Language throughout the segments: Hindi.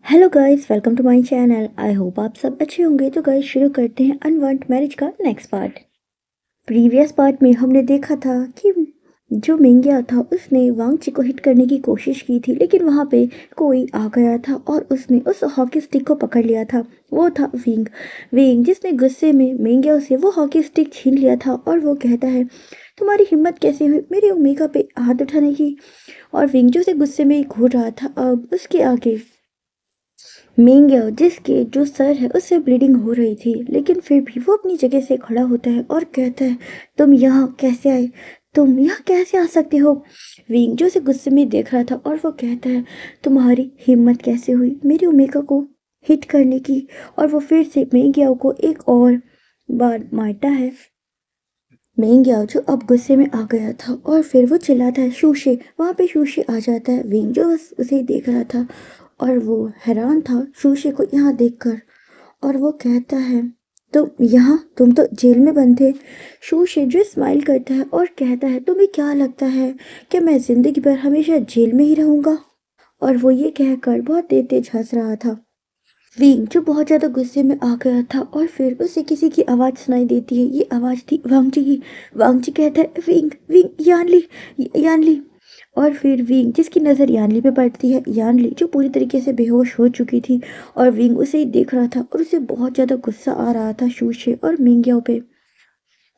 Hello guys, welcome to my channel. I hope आप सब अच्छे होंगे। तो गाइस, शुरू करते हैं अनवांट मैरिज का नेक्स्ट पार्ट। प्रीवियस पार्ट में हमने देखा था कि जो मिंग्या था उसने वांगची को हिट करने की कोशिश की थी, लेकिन वहाँ पे कोई आ गया था और उसने उस हॉकी स्टिक को पकड़ लिया था। वो था विंग। विंग जिसने गुस्से में मिंग्या से वो हॉकी स्टिक छीन लिया था और वो कहता है, तुम्हारी हिम्मत कैसे हुई मेरी ओमेगा पे हाथ उठाने की। और विंग जो से गुस्से में घूर रहा था, अब उसके आगे मिंग्या जिसके जो सर है उससे ब्लीडिंग हो रही थी, लेकिन फिर भी वो अपनी जगह से खड़ा होता है और कहता है, तुम यहाँ कैसे आए, तुम यहाँ कैसे आ सकते हो। विंग जो उसे गुस्से में देख रहा था और वो कहता है, तुम्हारी हिम्मत कैसे हुई मेरी ओमेगा को हिट करने की। और वो फिर से मिंग्या को एक और बार मारता है। मिंग्या जो अब गुस्से में आ गया था और फिर वो चिल्लाता है, शूशे। वहाँ पे शूशे आ जाता है। विंग जो बस उसे देख रहा था और वो हैरान था शूशे को यहाँ देखकर। और वो कहता है, तुम तो जेल में बंद थे। शूशे जो स्माइल करता है और कहता है, तुम्हें क्या लगता है कि मैं जिंदगी भर हमेशा जेल में ही रहूंगा। और वो ये कहकर बहुत तेज हंस रहा था। विंग जो बहुत ज़्यादा गुस्से में आ गया था और फिर उसे किसी की आवाज़ सुनाई देती है। ये आवाज़ थी वांगची की। वांगची कहता है, विंग विंग यानली, यानली। और फिर विंग जिसकी नज़र यानली पे पड़ती है, यानली जो पूरी तरीके से बेहोश हो चुकी थी और विंग उसे ही देख रहा था और उसे बहुत ज़्यादा गुस्सा आ रहा था शूशे और मिंग्याओ पे।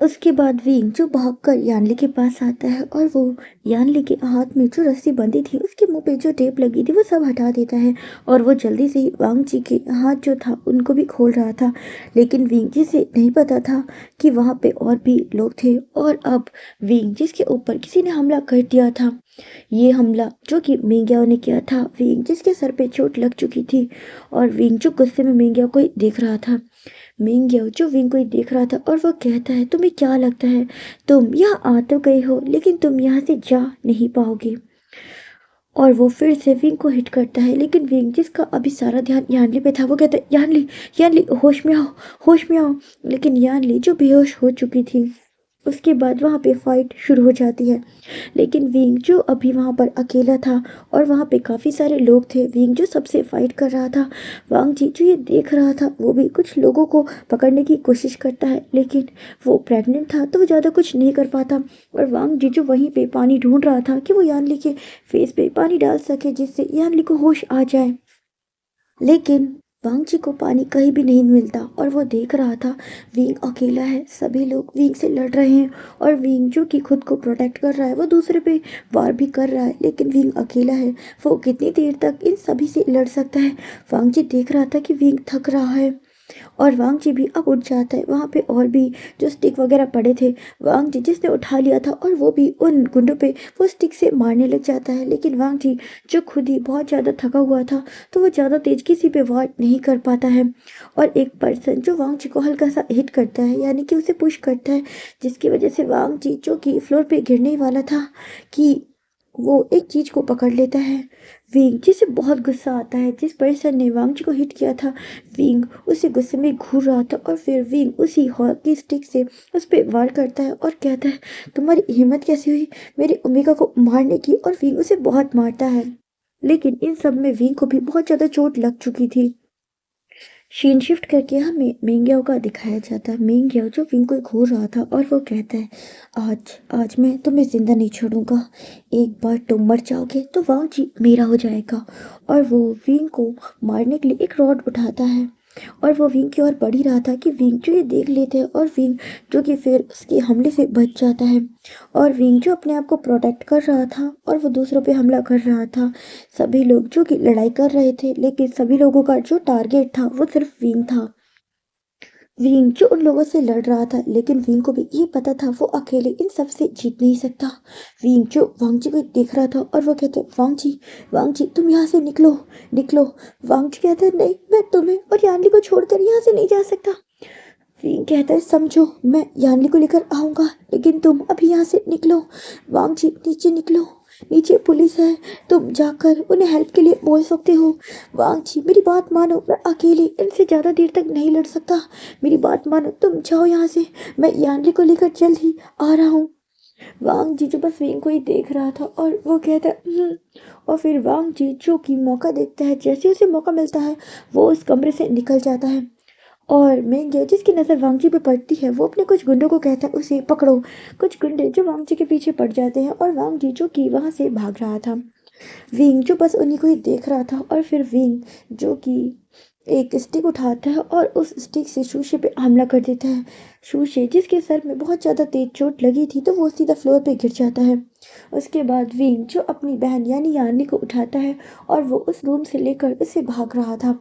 उसके बाद विंग जो भागकर यानली के पास आता है और वो यानली के हाथ में जो रस्सी बंधी थी, उसके मुंह पे जो टेप लगी थी, वो सब हटा देता है। और वो जल्दी से वांग जी के हाथ जो था उनको भी खोल रहा था, लेकिन विंग जी से नहीं पता था कि वहाँ पे और भी लोग थे। और अब विंग जिसके ऊपर किसी ने हमला कर दिया था, ये हमला जो कि मिंग्याओ ने किया था, विंग जिसके सर पे चोट लग चुकी थी। और विंग जो गुस्से में मिंग्याओ को देख रहा था। मिंग्याओ जो विंग को ही देख रहा था और वो कहता है, तुम्हें क्या लगता है, तुम यहाँ आ तो गए हो लेकिन तुम यहाँ से जा नहीं पाओगे। और वो फिर से विंग को हिट करता है, लेकिन विंग जिसका अभी सारा ध्यान यानली पे था, वो कहता है, यानली, यानली होश में आओ, होश में आओ। लेकिन यानली जो बेहोश हो चुकी थी। उसके बाद वहाँ पे फाइट शुरू हो जाती है, लेकिन विंग जो अभी वहाँ पर अकेला था और वहाँ पे काफ़ी सारे लोग थे। विंग जो सबसे फाइट कर रहा था। वांग जी जो ये देख रहा था, वो भी कुछ लोगों को पकड़ने की कोशिश करता है, लेकिन वो प्रेग्नेंट था तो वो ज़्यादा कुछ नहीं कर पाता। और वांग जी जो वहीं पे पानी ढूंढ रहा था कि वो यानली के फेस पे पानी डाल सके जिससे यानली को होश आ जाए, लेकिन वांगची को पानी कहीं भी नहीं मिलता। और वो देख रहा था विंग अकेला है, सभी लोग विंग से लड़ रहे हैं और विंग जो कि खुद को प्रोटेक्ट कर रहा है, वो दूसरे पे वार भी कर रहा है, लेकिन विंग अकेला है। वो कितनी देर तक इन सभी से लड़ सकता है। वांगची देख रहा था कि विंग थक रहा है और वांग जी भी अब उठ जाता है। वहाँ पे और भी जो स्टिक वगैरह पड़े थे, वांग जी जिसने उठा लिया था और वो भी उन गुंडों पे वो स्टिक से मारने लग जाता है, लेकिन वांग जी जो खुद ही बहुत ज़्यादा थका हुआ था, तो वो ज़्यादा तेज किसी पे वार नहीं कर पाता है। और एक पर्सन जो वांग जी को हल्का सा हिट करता है, यानी कि उसे पुश करता है, जिसकी वजह से वांग जी जो कि फ्लोर पे गिरने वाला था, कि वो एक चीज को पकड़ लेता है। विंग जिसे बहुत गुस्सा आता है, जिस पर्सन ने वांग जी को हिट किया था, विंग उसे गुस्से में घूर रहा था और फिर विंग उसी हॉकी स्टिक से उस पर वार करता है और कहता है, तुम्हारी हिम्मत कैसे हुई मेरी ओमेगा को मारने की। और विंग उसे बहुत मारता है, लेकिन इन सब में विंग को भी बहुत ज़्यादा चोट लग चुकी थी। सीन शिफ्ट करके हमें मिंग्याओ का दिखाया जाता है। मिंग्याओ जो विंग को घूर रहा था और वो कहता है, आज आज मैं तुम्हें जिंदा नहीं छोड़ूंगा, एक बार तुम मर जाओगे तो वांग जी मेरा हो जाएगा। और वो विंग को मारने के लिए एक रॉड उठाता है और वो विंग की ओर बढ़ ही रहा था कि विंग जो ये देख लेते हैं और विंग जो कि फिर उसके हमले से बच जाता है। और विंग जो अपने आप को प्रोटेक्ट कर रहा था और वो दूसरों पे हमला कर रहा था। सभी लोग जो कि लड़ाई कर रहे थे, लेकिन सभी लोगों का जो टारगेट था वो सिर्फ विंग था। विंग जो उन लोगों से लड़ रहा था, लेकिन विंग को भी ये पता था वो अकेले इन सब से जीत नहीं सकता। विंग जो वांग जी को देख रहा था और वो कहते, वांग जी तुम यहाँ से निकलो, निकलो। वांग जी कहते हैं, नहीं, मैं तुम्हें और यानली को छोड़कर यहाँ से नहीं जा सकता। विंग कहता है, समझो, मैं यानली को लेकर आऊंगा, लेकिन तुम अभी यहाँ से निकलो। वांग जी नीचे निकलो, नीचे पुलिस है, तुम जाकर उन्हें हेल्प के लिए बोल सकते हो। वांग जी मेरी बात मानो, मैं अकेले इनसे ज़्यादा देर तक नहीं लड़ सकता, मेरी बात मानो, तुम जाओ यहाँ से, मैं यानली को लेकर जल्द ही आ रहा हूँ। वांग जी जो बस विंग को ही देख रहा था और वो कहता है और फिर वांग जी जो कि मौका देखता है, जैसे उसे मौका मिलता है वो उस कमरे से निकल जाता है। और मेंगे जिसकी नज़र वांग जी पे पड़ती है वो अपने कुछ गुंडों को कहता है उसे पकड़ो। कुछ गुंडे जो वांग जी के पीछे पड़ जाते हैं और वांग जी जो कि वहां से भाग रहा था। विंग जो बस उन्हीं को ही देख रहा था और फिर विंग जो कि एक स्टिक उठाता है और उस स्टिक से शूशे पे हमला कर देता है। शूशे जिसके सर में बहुत ज़्यादा तेज चोट लगी थी तो वो सीधा फ्लोर पे गिर जाता है। उसके बाद विंग जो अपनी बहन यानी यान्नी को उठाता है और वो उस रूम से लेकर उसे भाग रहा था।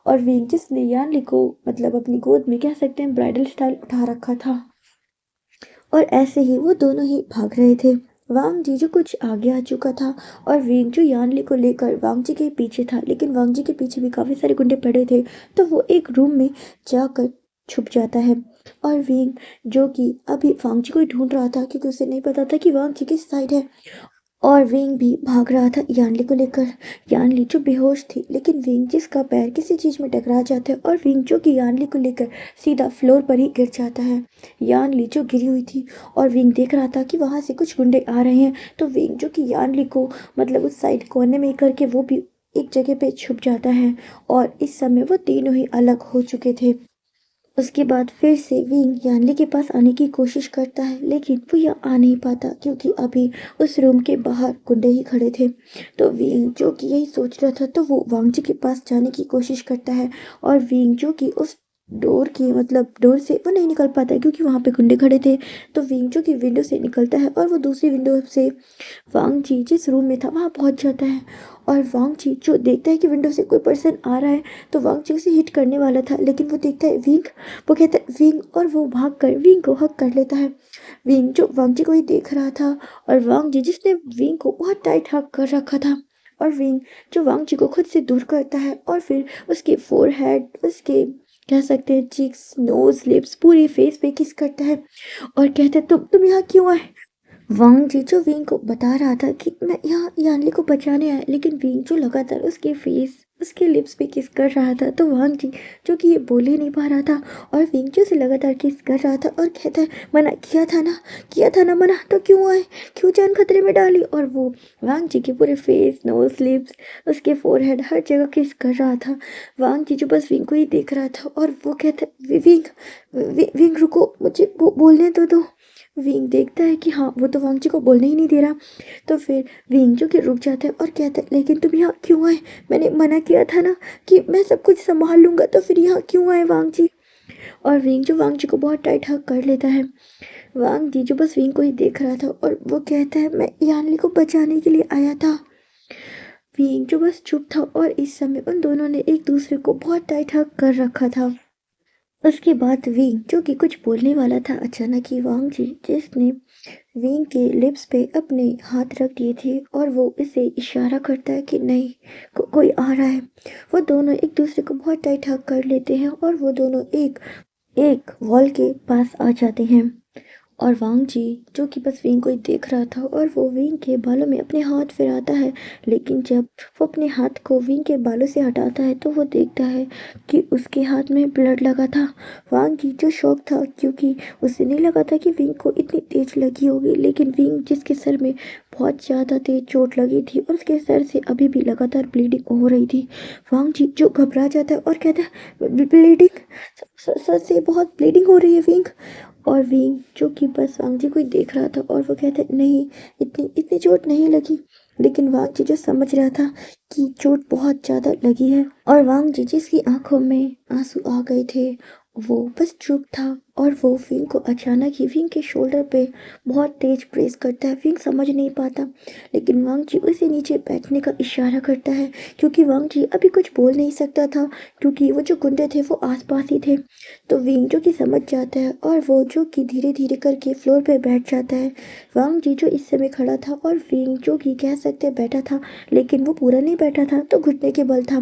और विंग जिसने यान्नी को मतलब अपनी गोद में कह सकते हैं ब्राइडल स्टाइल उठा रखा था और ऐसे ही वो दोनों ही भाग रहे थे। वांग जी जो कुछ आगे आ चुका था और विंग जो यानली को लेकर वांग जी के पीछे था, लेकिन वांग जी के पीछे भी काफी सारे गुंडे पड़े थे तो वो एक रूम में जाकर छुप जाता है। और विंग जो कि अभी वांग जी को ही ढूंढ रहा था क्योंकि उसे नहीं पता था कि वांग जी किस साइड है। और विंग भी भाग रहा था यानली को लेकर। यानली जो बेहोश थी, लेकिन विंग जिसका पैर किसी चीज में टकरा जाता है और विंग जो कि यानली को लेकर सीधा फ्लोर पर ही गिर जाता है। यानली जो गिरी हुई थी और विंग देख रहा था कि वहां से कुछ गुंडे आ रहे हैं तो विंग जो कि यानली को मतलब उस साइड कोने में करके वो भी एक जगह पे छुप जाता है। और इस समय वो तीनों ही अलग हो चुके थे। उसके बाद फिर से विंग यानली के पास आने की कोशिश करता है, लेकिन वो यहाँ आ नहीं पाता क्योंकि अभी उस रूम के बाहर गुंडे ही खड़े थे। तो विंग जो कि यही सोच रहा था तो वो वांग जी के पास जाने की कोशिश करता है। और विंग जो कि उस डोर की मतलब डोर से वो नहीं निकल पाता है क्योंकि वहां पे गुंडे खड़े थे। तो विंग जो कि विंडो से निकलता है और वो दूसरी विंडो से वांग जी जिस रूम में था वहां पहुंच जाता है। और वांग जी जो देखता है कि विंडो से कोई पर्सन आ रहा है तो वांग जी उसे हिट करने वाला था, लेकिन वो देखता है विंग, वो कहता है विंग और वो भाग कर विंग को हक कर लेता है। विंग जो वांग जी को ही देख रहा था और वांग जी जिसने विंग को बहुत टाइट हक कर रखा था। और विंग जो वांग जी को खुद से दूर करता है और फिर उसके फोरहेड, उसके कह सकते हैं चीक्स, नोज, लिप्स, पूरे फेस पे किस करता है और कहता है तुम यहाँ क्यों आए। वांग जीचो विंग को बता रहा था कि मैं यहाँ यानली को बचाने आया, लेकिन विंग जो लगातार उसके फेस, उसके लिप्स पे किस कर रहा था तो वांग जी जो कि ये बोल ही नहीं पा रहा था। और विंग जो से लगातार किस कर रहा था और कहता है मना किया था ना मना, तो क्यों आए, क्यों जान खतरे में डाली। और वो वांग जी के पूरे फेस, नोज, लिप्स, उसके फोरहेड हर जगह किस कर रहा था। वांग जी जो बस विंग को ही देख रहा था और वो कहता है विंग रुको, मुझे बोलने दो। विंग देखता है कि हाँ वो तो वांग जी को बोलने ही नहीं दे रहा। तो फिर विंग जो कि रुक जाता है और कहता है लेकिन तुम यहाँ क्यों आए, मैंने मना किया था ना कि मैं सब कुछ संभाल लूंगा, तो फिर यहाँ क्यों आए वांग जी। और विंग जो वांग जी को बहुत टाइट हक कर लेता है। वांग जी जो बस विंग को ही देख रहा था और वो कहता है मैं यानली को बचाने के लिए आया था। विंग जो बस चुप था और इस समय उन दोनों ने एक दूसरे को बहुत टाइट हक कर रखा था। उसके बाद विंग जो कि कुछ बोलने वाला था, अचानक ही वांग जी जिसने विंग के लिप्स पे अपने हाथ रख दिए थे और वो इसे इशारा करता है कि नहीं, कोई आ रहा है। वो दोनों एक दूसरे को बहुत टाइट हग कर लेते हैं और वो दोनों एक एक वॉल के पास आ जाते हैं। और वांग जी जो कि बस विंग को ही देख रहा था और वो विंग के बालों में अपने हाथ फिराता है, लेकिन जब वो अपने हाथ को विंग के बालों से हटाता है तो वो देखता है कि उसके हाथ में ब्लड लगा था। वांग जी जो शौक था क्योंकि उसे नहीं लगा था कि विंग को इतनी तेज लगी होगी, लेकिन विंग जिसके सर में बहुत ज़्यादा तेज चोट लगी थी और उसके सर से अभी भी लगातार ब्लीडिंग हो रही थी। वांग जी जो घबरा जाता है और कहता है ब्लीडिंग, सर से बहुत ब्लीडिंग हो रही है विंग। और विंग जो कि बस वांग जी को ही देख रहा था और वो कहते नहीं, इतनी इतनी चोट नहीं लगी। लेकिन वांग जी जो समझ रहा था कि चोट बहुत ज्यादा लगी है। और वांग जी जिसकी आंखों में आंसू आ गए थे वो बस चुप था। और वो विंग को अचानक ही विंग के शोल्डर पे बहुत तेज प्रेस करता है। विंग समझ नहीं पाता, लेकिन वांग जी उसे नीचे बैठने का इशारा करता है क्योंकि वांग जी अभी कुछ बोल नहीं सकता था क्योंकि वो जो गुंडे थे वो आसपास ही थे। तो विंग जो कि समझ जाता है और वो जो कि धीरे धीरे करके फ्लोर पे बैठ जाता है। वांग जी जो इस समय खड़ा था और विंग जो कि कह सकते हैं बैठा था, लेकिन वो पूरा नहीं बैठा था तो घुटने के बल था।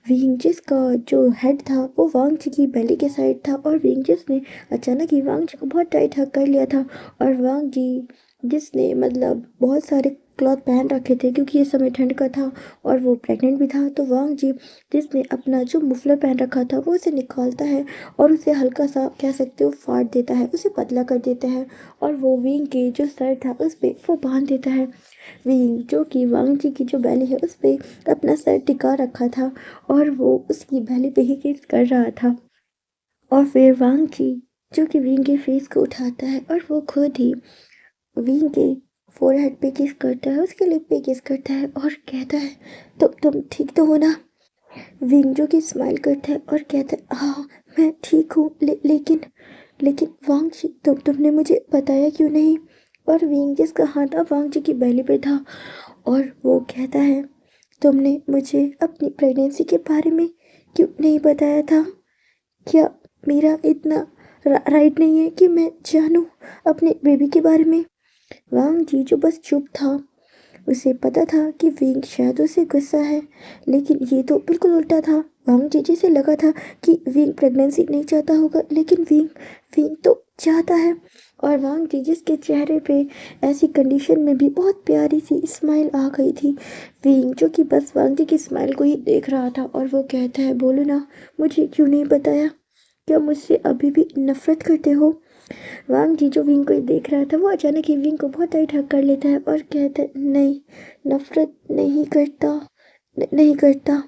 विंग जिसका जो हेड था वो वांग जी की बेली के साइड था और विंग जिसने अचानक ही वांग जी को बहुत टाइट हक कर लिया था। और वांग जी जिसने मतलब बहुत सारे क्लॉथ पहन रखे थे क्योंकि ये समय ठंड का था और वो प्रेग्नेंट भी था। तो वांग जी जिसने अपना जो मुफलर पहन रखा था वो उसे निकालता है और उसे हल्का सा कह सकते हो फाड़ देता है, उसे पतला कर देता है और वो विंग के जो सर था उस पे वो बांध देता है। विंग जो कि वांग जी की जो बैली है उस पे अपना सर टिका रखा था और वो उसकी बैली पे ही किस कर रहा था। और फिर वांग जी जो कि विंग के फेस को उठाता है और वो खुद ही विंग के फोरहेड पे किस करता है, उसके लिप पे किस करता है और कहता है तो तुम ठीक तो हो ना। विंग जो कि स्माइल करता है और कहता है हाँ मैं ठीक हूँ, लेकिन लेकिन वांग जी तुमने मुझे बताया क्यों नहीं। और विंग जिसका हाथ अब वांग जी की बैली पे था और वो कहता है तुमने मुझे अपनी प्रेगनेंसी के बारे में क्यों नहीं बताया था। क्या मेरा इतना राइट नहीं है कि मैं जानूं अपने बेबी के बारे में। वांग जी जो बस चुप था, उसे पता था कि विंग शायद उसे गुस्सा है, लेकिन ये तो बिल्कुल उल्टा था। वांग जी जिसे लगा था कि विंग प्रेगनेंसी नहीं चाहता होगा, लेकिन विंग विंग तो चाहता है। और वांग जी जिसके चेहरे पे ऐसी कंडीशन में भी बहुत प्यारी सी स्माइल आ गई थी। विंग जो कि बस वांग जी की स्माइल को ही देख रहा था और वो कहता है बोलो ना, मुझे क्यों नहीं बताया। क्या मुझसे अभी भी नफरत करते हो। वांग जी जो विंग को देख रहा था वो अचानक ही विंग को बहुत टाइट हक कर लेता है और कहता है नहीं, नफरत नहीं करता, नहीं करता।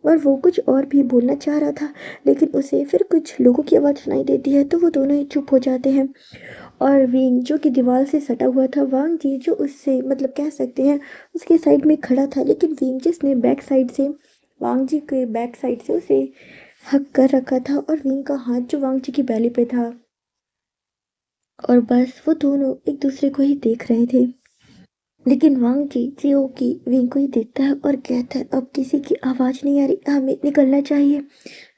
और वो कुछ और भी बोलना चाह रहा था, लेकिन उसे फिर कुछ लोगों की आवाज़ सुनाई देती है तो वो दोनों ही चुप हो जाते हैं। और विंग जो कि दीवार से सटा हुआ था, वांग जी जो उससे मतलब कह सकते हैं उसके साइड में खड़ा था, लेकिन विंग जिसने बैक साइड से वांग जी के बैक साइड से उसे हक कर रखा था और विंग का हाथ जो वांग जी की बैली पे था। और बस वो दोनों एक दूसरे को ही देख रहे थे। लेकिन वांग जी जियो की विंग को ही देखता है और कहता है अब किसी की आवाज़ नहीं आ रही, हमें निकलना चाहिए।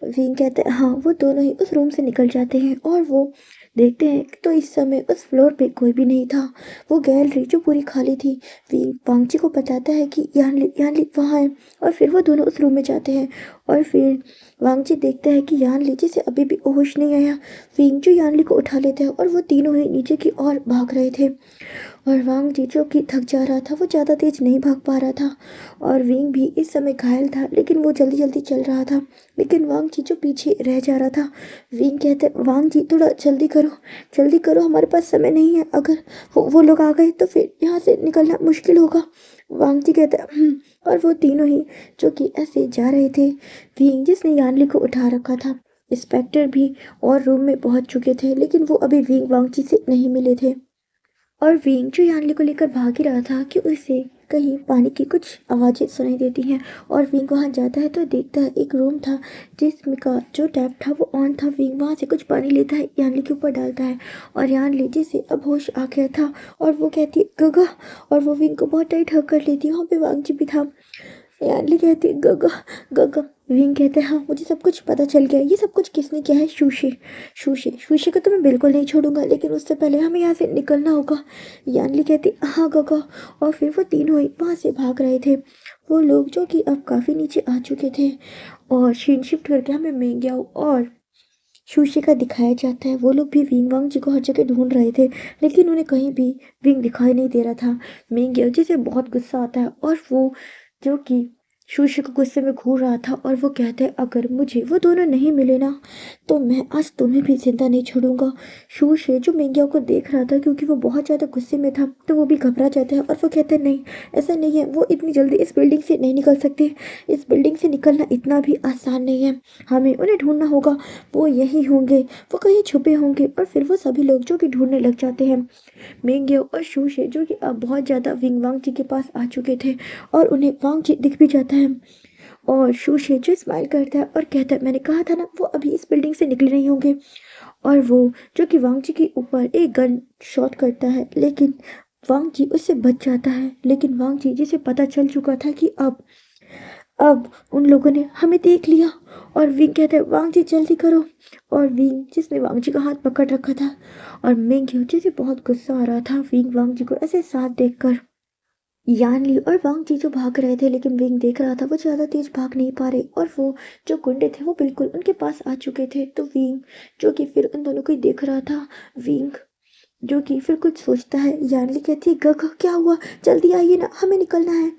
विंग कहता है हाँ। वो दोनों ही उस रूम से निकल जाते हैं और वो देखते हैं तो इस समय उस फ्लोर पे कोई भी नहीं था। वो गैलरी जो पूरी खाली थी। विंग वांग जी को बताता है कि यानली वहाँ है और फिर वो दोनों उस रूम में जाते हैं। और फिर वांग जी देखता है कि यानली जिसे अभी भी होश नहीं आया। विंग जो यानली को उठा लेता है और वो तीनों ही नीचे की ओर भाग रहे थे। और वांग जी जो कि थक जा रहा था, वो ज़्यादा तेज नहीं भाग पा रहा था। और विंग भी इस समय घायल था, लेकिन वो जल्दी जल्दी चल रहा था। लेकिन वांग जी जो पीछे रह जा रहा था। विंग कहते वांग जी थोड़ा जल्दी करो, हमारे पास समय नहीं है। अगर वो लोग आ गए तो फिर यहाँ से निकलना मुश्किल होगा। वांग जी कहते और वो तीनों ही जो कि ऐसे जा रहे थे। विंग जिसने यानली को उठा रखा था, इंस्पेक्टर भी और रूम में पहुंच चुके थे, लेकिन वो अभी विंग वांग जी से नहीं मिले थे। और विंग जो यानली को लेकर भाग ही रहा था कि उसे कहीं पानी की कुछ आवाज़ें सुनाई देती हैं। और विंग वहाँ जाता है तो देखता है एक रूम था जिसमें का जो टैप था वो ऑन था। विंग वहाँ से कुछ पानी लेता है, यानली के ऊपर डालता है और यानली जिसे अब होश आ गया था और वो कहती है गगा। और वो विंग को बहुत टाइट हक कर लेती है। वहाँ पे वांग जी भी था। यानली कहती है गगा गगा। विंग कहते हैं हाँ मुझे सब कुछ पता चल गया। ये सब कुछ किसने किया है। शूशे शूशे शूशे को तो मैं बिल्कुल नहीं छोड़ूंगा, लेकिन उससे पहले हमें यहाँ से निकलना होगा। यानली कहती हाँ गगा। और फिर वो तीनों ही वहाँ से भाग रहे थे। वो लोग जो कि अब काफ़ी नीचे आ चुके थे और शीन शिफ्ट करके हमें मेंग्याओ और शूशे का दिखाया जाता है। वो लोग भी विंग वांग जी को हर जगह ढूंढ रहे थे, लेकिन उन्हें कहीं भी विंग दिखाई नहीं दे रहा था। मेंग्याओ जिसे बहुत गुस्सा आता है और वो जो कि शूशे को गुस्से में घूर रहा था और वो कहते हैं अगर मुझे वो दोनों नहीं मिले ना तो मैं आज तुम्हें भी जिंदा नहीं छोड़ूंगा। शूशे जो मेंग्याओ को देख रहा था क्योंकि वो बहुत ज़्यादा गुस्से में था, तो वो भी घबरा जाता है और वो कहते हैं नहीं, ऐसा नहीं है, वो इतनी जल्दी इस बिल्डिंग से नहीं निकल सकते। इस बिल्डिंग से निकलना इतना भी आसान नहीं है, हमें उन्हें ढूंढना होगा। वो यहीं होंगे, वो कहीं छुपे होंगे। और फिर वो सभी लोग जो कि ढूंढने लग जाते हैं। मेंग्यो और शूशे जो कि अब बहुत ज़्यादा विंग वांग जी के पास आ चुके थे और उन्हें वांग जी दिख भी जाता है। और शूशे जो स्माइल करता है और कहता है मैंने कहा था ना वो अभी इस बिल्डिंग से निकले नहीं होंगे। और वो जो कि वांग जी के ऊपर एक गन शॉट करता है, लेकिन वांग जी उससे बच जाता है। लेकिन वांग जी जिसे पता चल चुका था कि अब उन लोगों ने हमें देख लिया। और विंग कहता है वांग जी जल्दी करो। और विंग जिसने वांग जी का हाथ पकड़ रखा था और मेंग्यो जिसे बहुत गुस्सा आ रहा था विंग वांग जी को ऐसे साथ देखकर। यानली और वांग जी जो भाग रहे थे, लेकिन विंग देख रहा था वो ज़्यादा तेज भाग नहीं पा रहे और वो जो गुंडे थे वो बिल्कुल उनके पास आ चुके थे। तो विंग जो कि फिर उन दोनों को ही देख रहा था। विंग जो कि फिर कुछ सोचता है। यानली कहती है, गग क्या हुआ, जल्दी आइए ना, हमें निकलना है।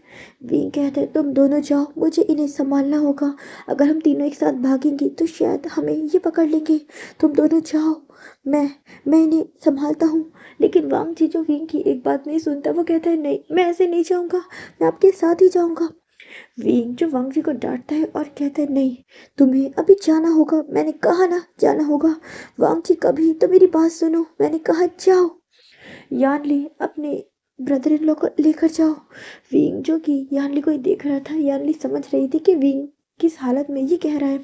विंग कहता है, तुम दोनों जाओ, मुझे इन्हें संभालना होगा। अगर हम तीनों एक साथ भागेंगे तो शायद हमें ये पकड़ लेंगे। तुम दोनों जाओ, मैं मैं इन्हें संभालता हूँ। लेकिन वांग जी जो विंग की एक बात नहीं सुनता, वो कहता है, नहीं, मैं ऐसे नहीं जाऊँगा, मैं आपके साथ ही जाऊँगा। विंग जो वांग जी को डांटता है और कहता है, नहीं, तुम्हें अभी जाना होगा, मैंने कहा ना जाना होगा। वांग जी, कभी तो मेरी बात सुनो, मैंने कहा जाओ। यानली अपने ब्रदर इन लॉ को लेकर जाओ। विंग जो कि यानली को ही देख रहा था, यानली समझ रही थी कि विंग किस हालत में ये कह रहा है।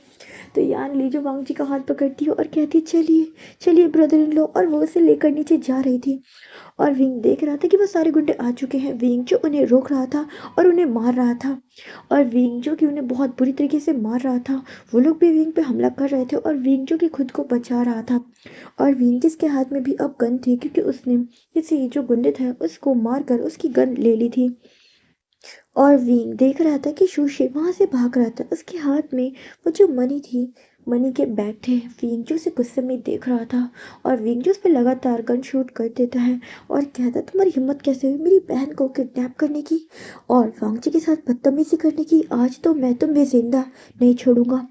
तो यानली जो वांग जी का हाथ पकड़ती है और कहती है, चलिए चलिए ब्रदर इन लॉ, और वो उसे लेकर नीचे जा रही थी। और विंग देख रहा था कि वो सारे गुंडे आ चुके हैं। विंग जो उन्हें रोक रहा था और उन्हें मार रहा था, और विंग जो कि उन्हें बहुत बुरी तरीके से मार रहा था। वो लोग भी विंग पे हमला कर रहे थे और विंग जो कि खुद को बचा रहा था। और विंग जिसके हाथ में भी अब गन थी, क्योंकि उसने किसी जो गुंडे थे उसको मार कर उसकी गन ले ली थी। और विंग देख रहा था कि शूशे वहां से भाग रहा था। उसके हाथ में वो जो मनी थी, मनी के बैग थे। विंग जो उसे गुस्से में देख रहा था, और विंग जो उस पर लगातार गन शूट कर देता है और कहता, तुम्हारी हिम्मत कैसे हुई मेरी बहन को किडनैप करने की और वांगची के साथ बदतमीजी करने की। आज तो मैं तुम्हें जिंदा नहीं छोड़ूंगा।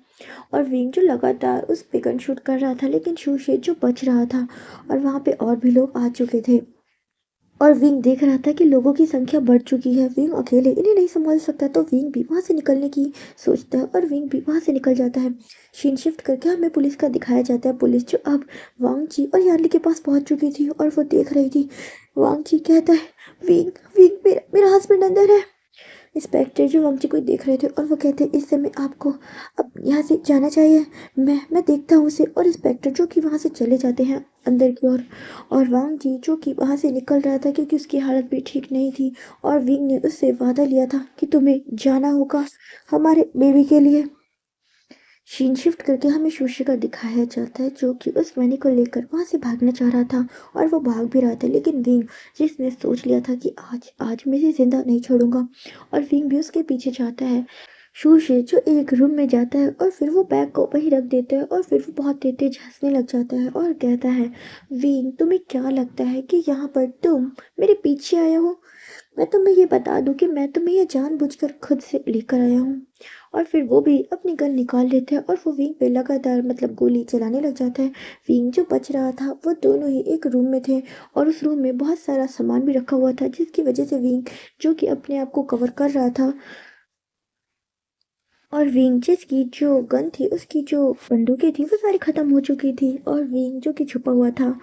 और विंग जो लगातार उस पे गन शूट कर रहा था, लेकिन शूशे जो बच रहा था, और वहां पे और भी लोग आ चुके थे। और विंग देख रहा था कि लोगों की संख्या बढ़ चुकी है। विंग अकेले इन्हें नहीं संभाल सकता, तो विंग भी वहां से निकलने की सोचता है और विंग भी वहां से निकल जाता है। सीन शिफ्ट करके हमें पुलिस का दिखाया जाता है। पुलिस जो अब वांग जी और यार्ली के पास पहुंच चुकी थी और वो देख रही थी। वांग जी कहता है, विंग विंग, मेरा मेरा हस्बैंड अंदर है। इंस्पेक्टर जो वांग जी को देख रहे थे और वो कहते, इस समय आपको अब यहाँ से जाना चाहिए, मैं देखता हूँ उसे। और इंस्पेक्टर जो कि वहाँ से चले जाते हैं अंदर की ओर। और वांग जी जो कि वहाँ से निकल रहा था, क्योंकि उसकी हालत भी ठीक नहीं थी। और विंग ने उससे वादा लिया था कि तुम्हें जाना होगा हमारे बेबी के लिए। सीन शिफ्ट करके हमें शूशी का दिखाया जाता है, जो कि उस मनी को लेकर वहां से भागना चाह रहा था। और वो भाग भी रहा था, लेकिन विंग जिसने सोच लिया था कि आज आज मैं इसे जिंदा नहीं छोड़ूंगा, और विंग भी उसके पीछे जाता है। शूशे जो एक रूम में जाता है और फिर वो बैग को वहीं रख देता है, और फिर वो बहुत तेज तेज हंसने लग जाता है और कहता है, विंग, तुम्हें क्या लगता है कि यहाँ पर तुम मेरे पीछे आया हो? मैं तुम्हें ये बता दूं कि मैं तुम्हें ये जानबूझकर खुद से लेकर आया हूँ। और फिर वो भी अपनी गन निकाल लेते हैं और वो विंग पे लगातार मतलब गोली चलाने लग जाता है। विंग जो बच रहा था, वो दोनों ही एक रूम में थे, और उस रूम में बहुत सारा सामान भी रखा हुआ था, जिसकी वजह से विंग जो कि अपने आप को कवर कर रहा था। और विंग जिसकी जो गन थी, उसकी जो बंदूकें थी, वो सारी खत्म हो चुकी थी। और विंग जो कि छुपा हुआ था,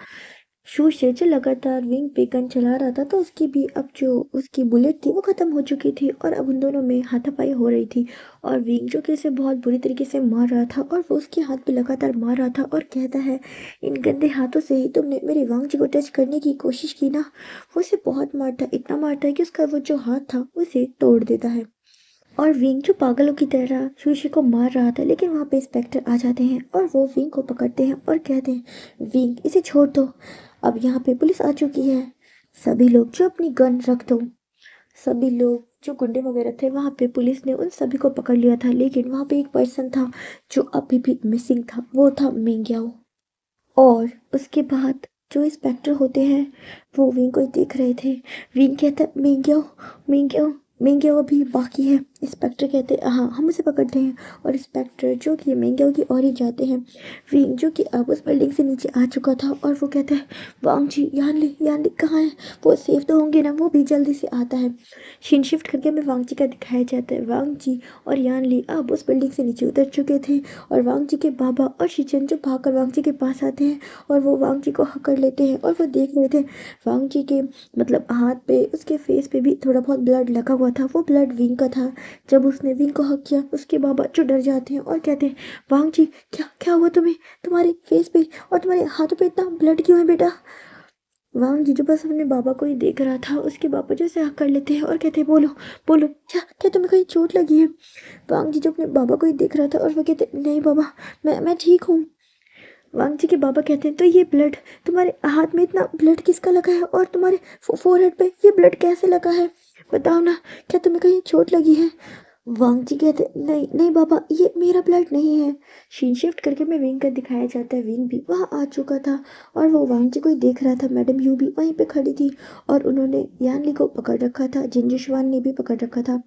शू से जो लगातार विंग पे गन चला रहा था, तो उसकी भी अब जो उसकी बुलेट थी वो खत्म हो चुकी थी, और अब उन दोनों में हाथापाई हो रही थी। और विंग जो कि उसे बहुत बुरी तरीके से मार रहा था, और वो उसके हाथ पे लगातार मार रहा था और कहता है, इन गंदे हाथों से ही तुमने मेरे वांग जी को टच करने की कोशिश की ना। वो उसे बहुत मारता, इतना मारता है कि उसका वो जो हाथ था उसे तोड़ देता है। और विंग जो पागलों की तरह सुशी को मार रहा था, लेकिन वहाँ पे इंस्पेक्टर आ जाते हैं और वो विंग को पकड़ते हैं और कहते हैं, विंग, इसे छोड़ दो, अब यहाँ पे पुलिस आ चुकी है, सभी लोग जो अपनी गन रख दो। सभी लोग जो गुंडे वगैरह थे, वहाँ पे पुलिस ने उन सभी को पकड़ लिया था, लेकिन वहाँ पे एक पर्सन था जो अभी भी मिसिंग था, वो था मिंग्याओ। और उसके बाद जो इंस्पेक्टर होते हैं, वो विंग को ही देख रहे थे। विंग कहता है, मिंग्याओ, मिंग्याओ, मिंग्याओ अभी बाकी है। इंस्पेक्टर कहते हैं, हाँ, हम उसे पकड़ते हैं। और इंस्पेक्टर जो कि मिंग्याओ की ओर ही जाते हैं। विंग जो कि अब उस बिल्डिंग से नीचे आ चुका था, और वो कहता है, वांग जी, यानली कहाँ है? वो सेफ तो होंगे ना? वो भी जल्दी से आता है। शीन शिफ्ट करके हमें वांग जी का दिखाया जाता है। वांग जी और यानली अब उस बिल्डिंग से नीचे उतर चुके थे, और वांग जी के बाबा और शिचन जो भागकर वांग जी के पास आते हैं, और वो वांग जी को हक कर लेते हैं। और वो देख रहे थे वांग जी के मतलब हाथ पे, उसके फेस पे भी थोड़ा बहुत ब्लड लगा हुआ था, वो ब्लड विंग का था। जब उसने विंग को हक किया, उसके बाबा जो डर जाते हैं और कहते हैं, वांग जी, क्या क्या हुआ तुम्हें? तुम्हारे फेस पे और तुम्हारे हाथों पे इतना ब्लड क्यों है बेटा? वांग जी जो बस अपने बाबा को ही देख रहा था, उसके बाबा जो उसे हक कर लेते हैं और कहते हैं, बोलो बोलो, क्या क्या तुम्हें कहीं चोट लगी है? वांग जी जो अपने बाबा को ही देख रहा था, और वो कहते, नहीं बाबा, मैं ठीक हूँ। वांग जी के बाबा कहते हैं, तो ये ब्लड, तुम्हारे हाथ में इतना ब्लड किसका लगा है, और तुम्हारे फोरहेड पे ये ब्लड कैसे लगा है? बताओ ना, क्या तुम्हें कहीं चोट लगी है? वांग जी कहते नहीं नहीं बाबा ये मेरा ब्लड नहीं है। शीन शिफ्ट करके मैं विंग का दिखाया जाता है, विंग भी वहाँ आ चुका था और वो वांग जी को ही देख रहा था। मैडम यू भी वहीं पे खड़ी थी और उन्होंने यानली को पकड़ रखा था, जिंजुशवान ने भी पकड़ रखा था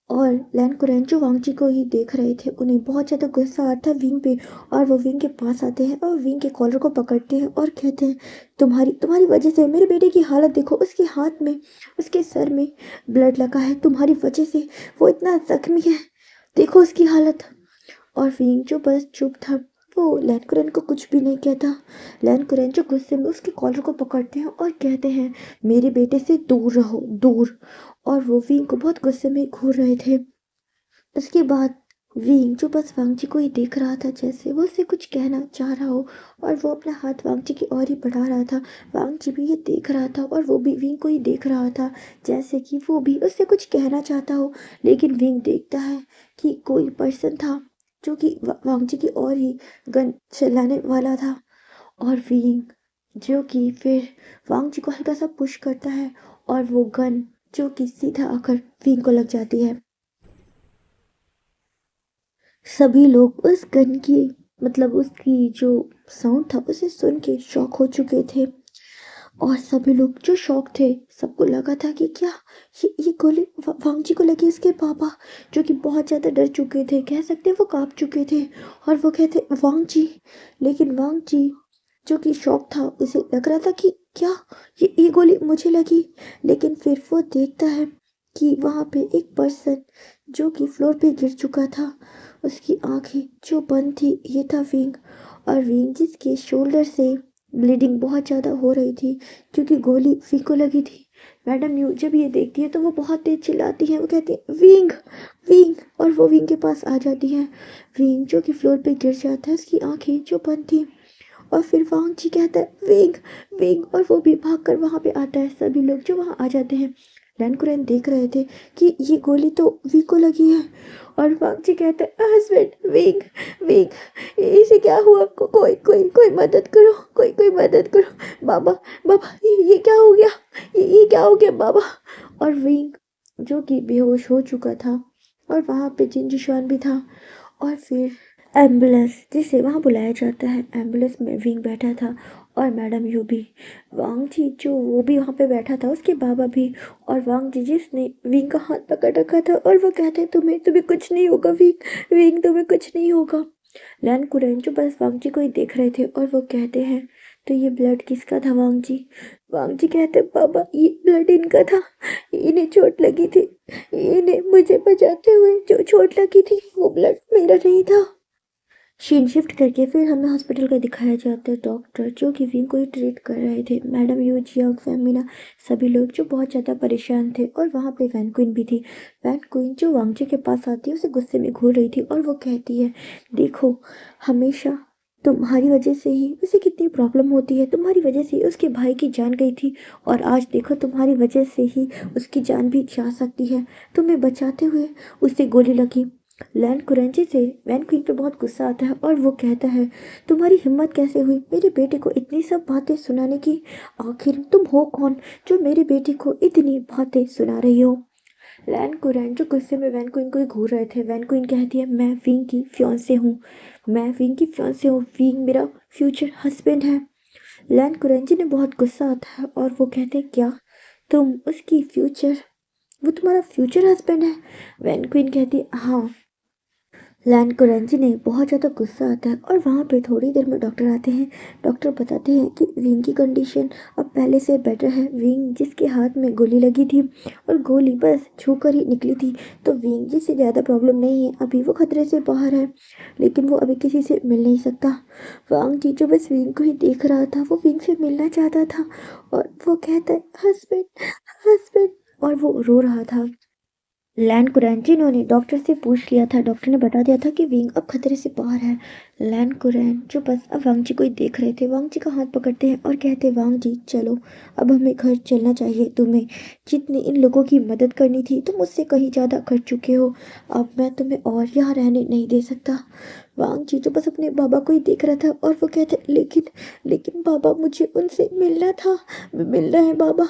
और लैन कुरैन वांग जी को ही देख रहे थे। उन्हें बहुत ज़्यादा गुस्सा आता है विंग पे और वो विंग के पास आते हैं और विंग के कॉलर को पकड़ते हैं और कहते हैं तुम्हारी तुम्हारी वजह से मेरे बेटे की हालत देखो, उसके हाथ में उसके सर में ब्लड लगा है, तुम्हारी वजह से वो इतना जख्मी है, देखो उसकी हालत। और विंग जो बस चुप था, वो लैन कुरैन को कुछ भी नहीं कहता। लैन कुरैन जो गुस्से में उसके कॉलर को पकड़ते हैं और कहते हैं मेरे बेटे से दूर रहो, दूर। और वो विंग को बहुत गुस्से में घूर रहे थे। उसके बाद विंग जो बस वांगची को ही देख रहा था, जैसे वो उससे कुछ कहना चाह रहा हो और वो अपना हाथ वांगची की ओर ही बढ़ा रहा था। वांगची भी ये देख रहा था और वो भी विंग को ही देख रहा था, जैसे कि वो भी उससे कुछ कहना चाहता हो। लेकिन विंग देखता है कि कोई पर्सन था जो कि वांगची की ओर ही गन चलाने वाला था और विंग जो कि फिर वांगची को हल्का सा पुश करता है और वो गन जो कि सीधा आकर विंग को लग जाती है। सभी लोग उस गन की मतलब उसकी जो साउंड था उसे सुन के शॉक हो चुके थे और सभी लोग जो शॉक थे, सबको लगा था कि क्या ये गोली वांगजी को लगी। इसके पापा जो कि बहुत ज़्यादा डर चुके थे, कह सकते हैं वो कांप चुके थे और वो कहते वांगजी। लेकिन वांगजी जो कि शॉक था, उसे लग रहा था कि क्या ये गोली मुझे लगी। लेकिन फिर वो देखता है कि वहाँ पे एक पर्सन जो कि फ्लोर पे गिर चुका था, उसकी आंखें जो बंद थी, ये था विंग। और विंग जिसके शोल्डर से ब्लीडिंग बहुत ज़्यादा हो रही थी क्योंकि गोली विंग को लगी थी। मैडम यू जब ये देखती है तो वो बहुत तेज चिल्लाती है, वो कहती है विंग विंग, और वो विंग के पास आ जाती है। विंग जो कि फ्लोर पे गिर जाता है, उसकी आंखें जो बंद थी। और फिर वांग जी कहता है विंग विंग, और वो भी भाग कर वहाँ पे आता है। सभी लोग जो वहाँ आ जाते हैं। लैन कुरैन देख रहे थे कि ये गोली तो विंग को लगी है और वांग जी कहते हैं हस्बैंड विंग विंग इसे क्या हुआ, कोई कोई कोई मदद करो, कोई कोई मदद करो, बाबा बाबा ये क्या हो गया, ये क्या हो गया बाबा। और विंग जो कि बेहोश हो चुका था और वहाँ पे जिंजीशवान भी था। और फिर एम्बुलेंस जिसे वहाँ बुलाया जाता है, एम्बुलेंस में विंग बैठा था और मैडम यू भी। वांग जी जो वो भी वहाँ पे बैठा था, उसके बाबा भी। और वांग जी जिसने विंग का हाथ पकड़ रखा था और वो कहते हैं तुम्हें तुम्हें कुछ नहीं होगा विंग विंग, तुम्हें कुछ नहीं होगा। लैन कुरैन जो बस वांग जी को ही देख रहे थे और वो कहते हैं तो ये ब्लड किसका था वांग जी। वांग जी कहते बाबा ये ब्लड इनका था, इन्हें चोट लगी थी, इन्हें मुझे बचाते हुए जो चोट लगी थी वो ब्लड मेरा नहीं था। शीन शिफ्ट करके फिर हमें हॉस्पिटल का दिखाया जाता है। डॉक्टर जो कि विंग को ही ट्रीट कर रहे थे, मैडम यू जियांग फेमिना, सभी लोग जो बहुत ज़्यादा परेशान थे। और वहाँ पे वैन क्वीन भी थी। वैन क्वीन जो वांगजी के पास आती है, उसे गुस्से में घूर रही थी और वो कहती है देखो हमेशा तुम्हारी वजह से ही उसे कितनी प्रॉब्लम होती है, तुम्हारी वजह से ही उसके भाई की जान गई थी और आज देखो तुम्हारी वजह से ही उसकी जान भी जा सकती है। तुम्हें बचाते हुए उसे गोली लगी। लैन कुरेंजी से वैन क्वीन पे बहुत गुस्सा आता है और वो कहता है तुम्हारी हिम्मत कैसे हुई मेरे बेटे को इतनी सब बातें सुनाने की, आखिर तुम हो कौन जो मेरे बेटे को इतनी बातें सुना रही हो। लैन कुरैन जो गुस्से में वैन क्वीन को ही घूर रहे थे, वैन क्वीन कहती है मैं विंग की फियांसे हूँ, मैं विंग की फियांसे हूँ, विंग मेरा फ्यूचर हस्बैंड है। लैन कुरेंजी ने बहुत गुस्सा आता है और वो कहते हैं क्या तुम उसकी फ्यूचर, वो तुम्हारा फ्यूचर हस्बैंड है। वैन क्वीन कहती है हाँ। लैन कुरैंजी ने बहुत ज़्यादा गुस्सा आता है और वहाँ पे थोड़ी देर में डॉक्टर आते हैं। डॉक्टर बताते हैं कि विंग की कंडीशन अब पहले से बेटर है। विंग जिसके हाथ में गोली लगी थी और गोली बस छू कर ही निकली थी, तो विंग जिससे ज़्यादा प्रॉब्लम नहीं है, अभी वो खतरे से बाहर है, लेकिन वो अभी किसी से मिल नहीं सकता। वांग जी जो बस विंग को ही देख रहा था, वो विंग से मिलना चाहता था और वो कहता है हस्बैंड हस्बैंड, और वो रो रहा था। लैन कुरैन ने डॉक्टर से पूछ लिया था, डॉक्टर ने बता दिया था कि विंग अब खतरे से बाहर है। लैन कुरैन जो बस अब वांग जी को ही देख रहे थे, वांग जी का हाथ पकड़ते हैं और कहते हैं वांग जी चलो अब हमें घर चलना चाहिए, तुम्हें जितनी इन लोगों की मदद करनी थी तुम मुझसे कहीं ज़्यादा कर चुके हो, अब मैं तुम्हें और यहाँ रहने नहीं दे सकता। वांग जी तो बस अपने बाबा को ही देख रहा था और वो कहते लेकिन लेकिन बाबा मुझे उनसे मिलना था, मिलना है बाबा।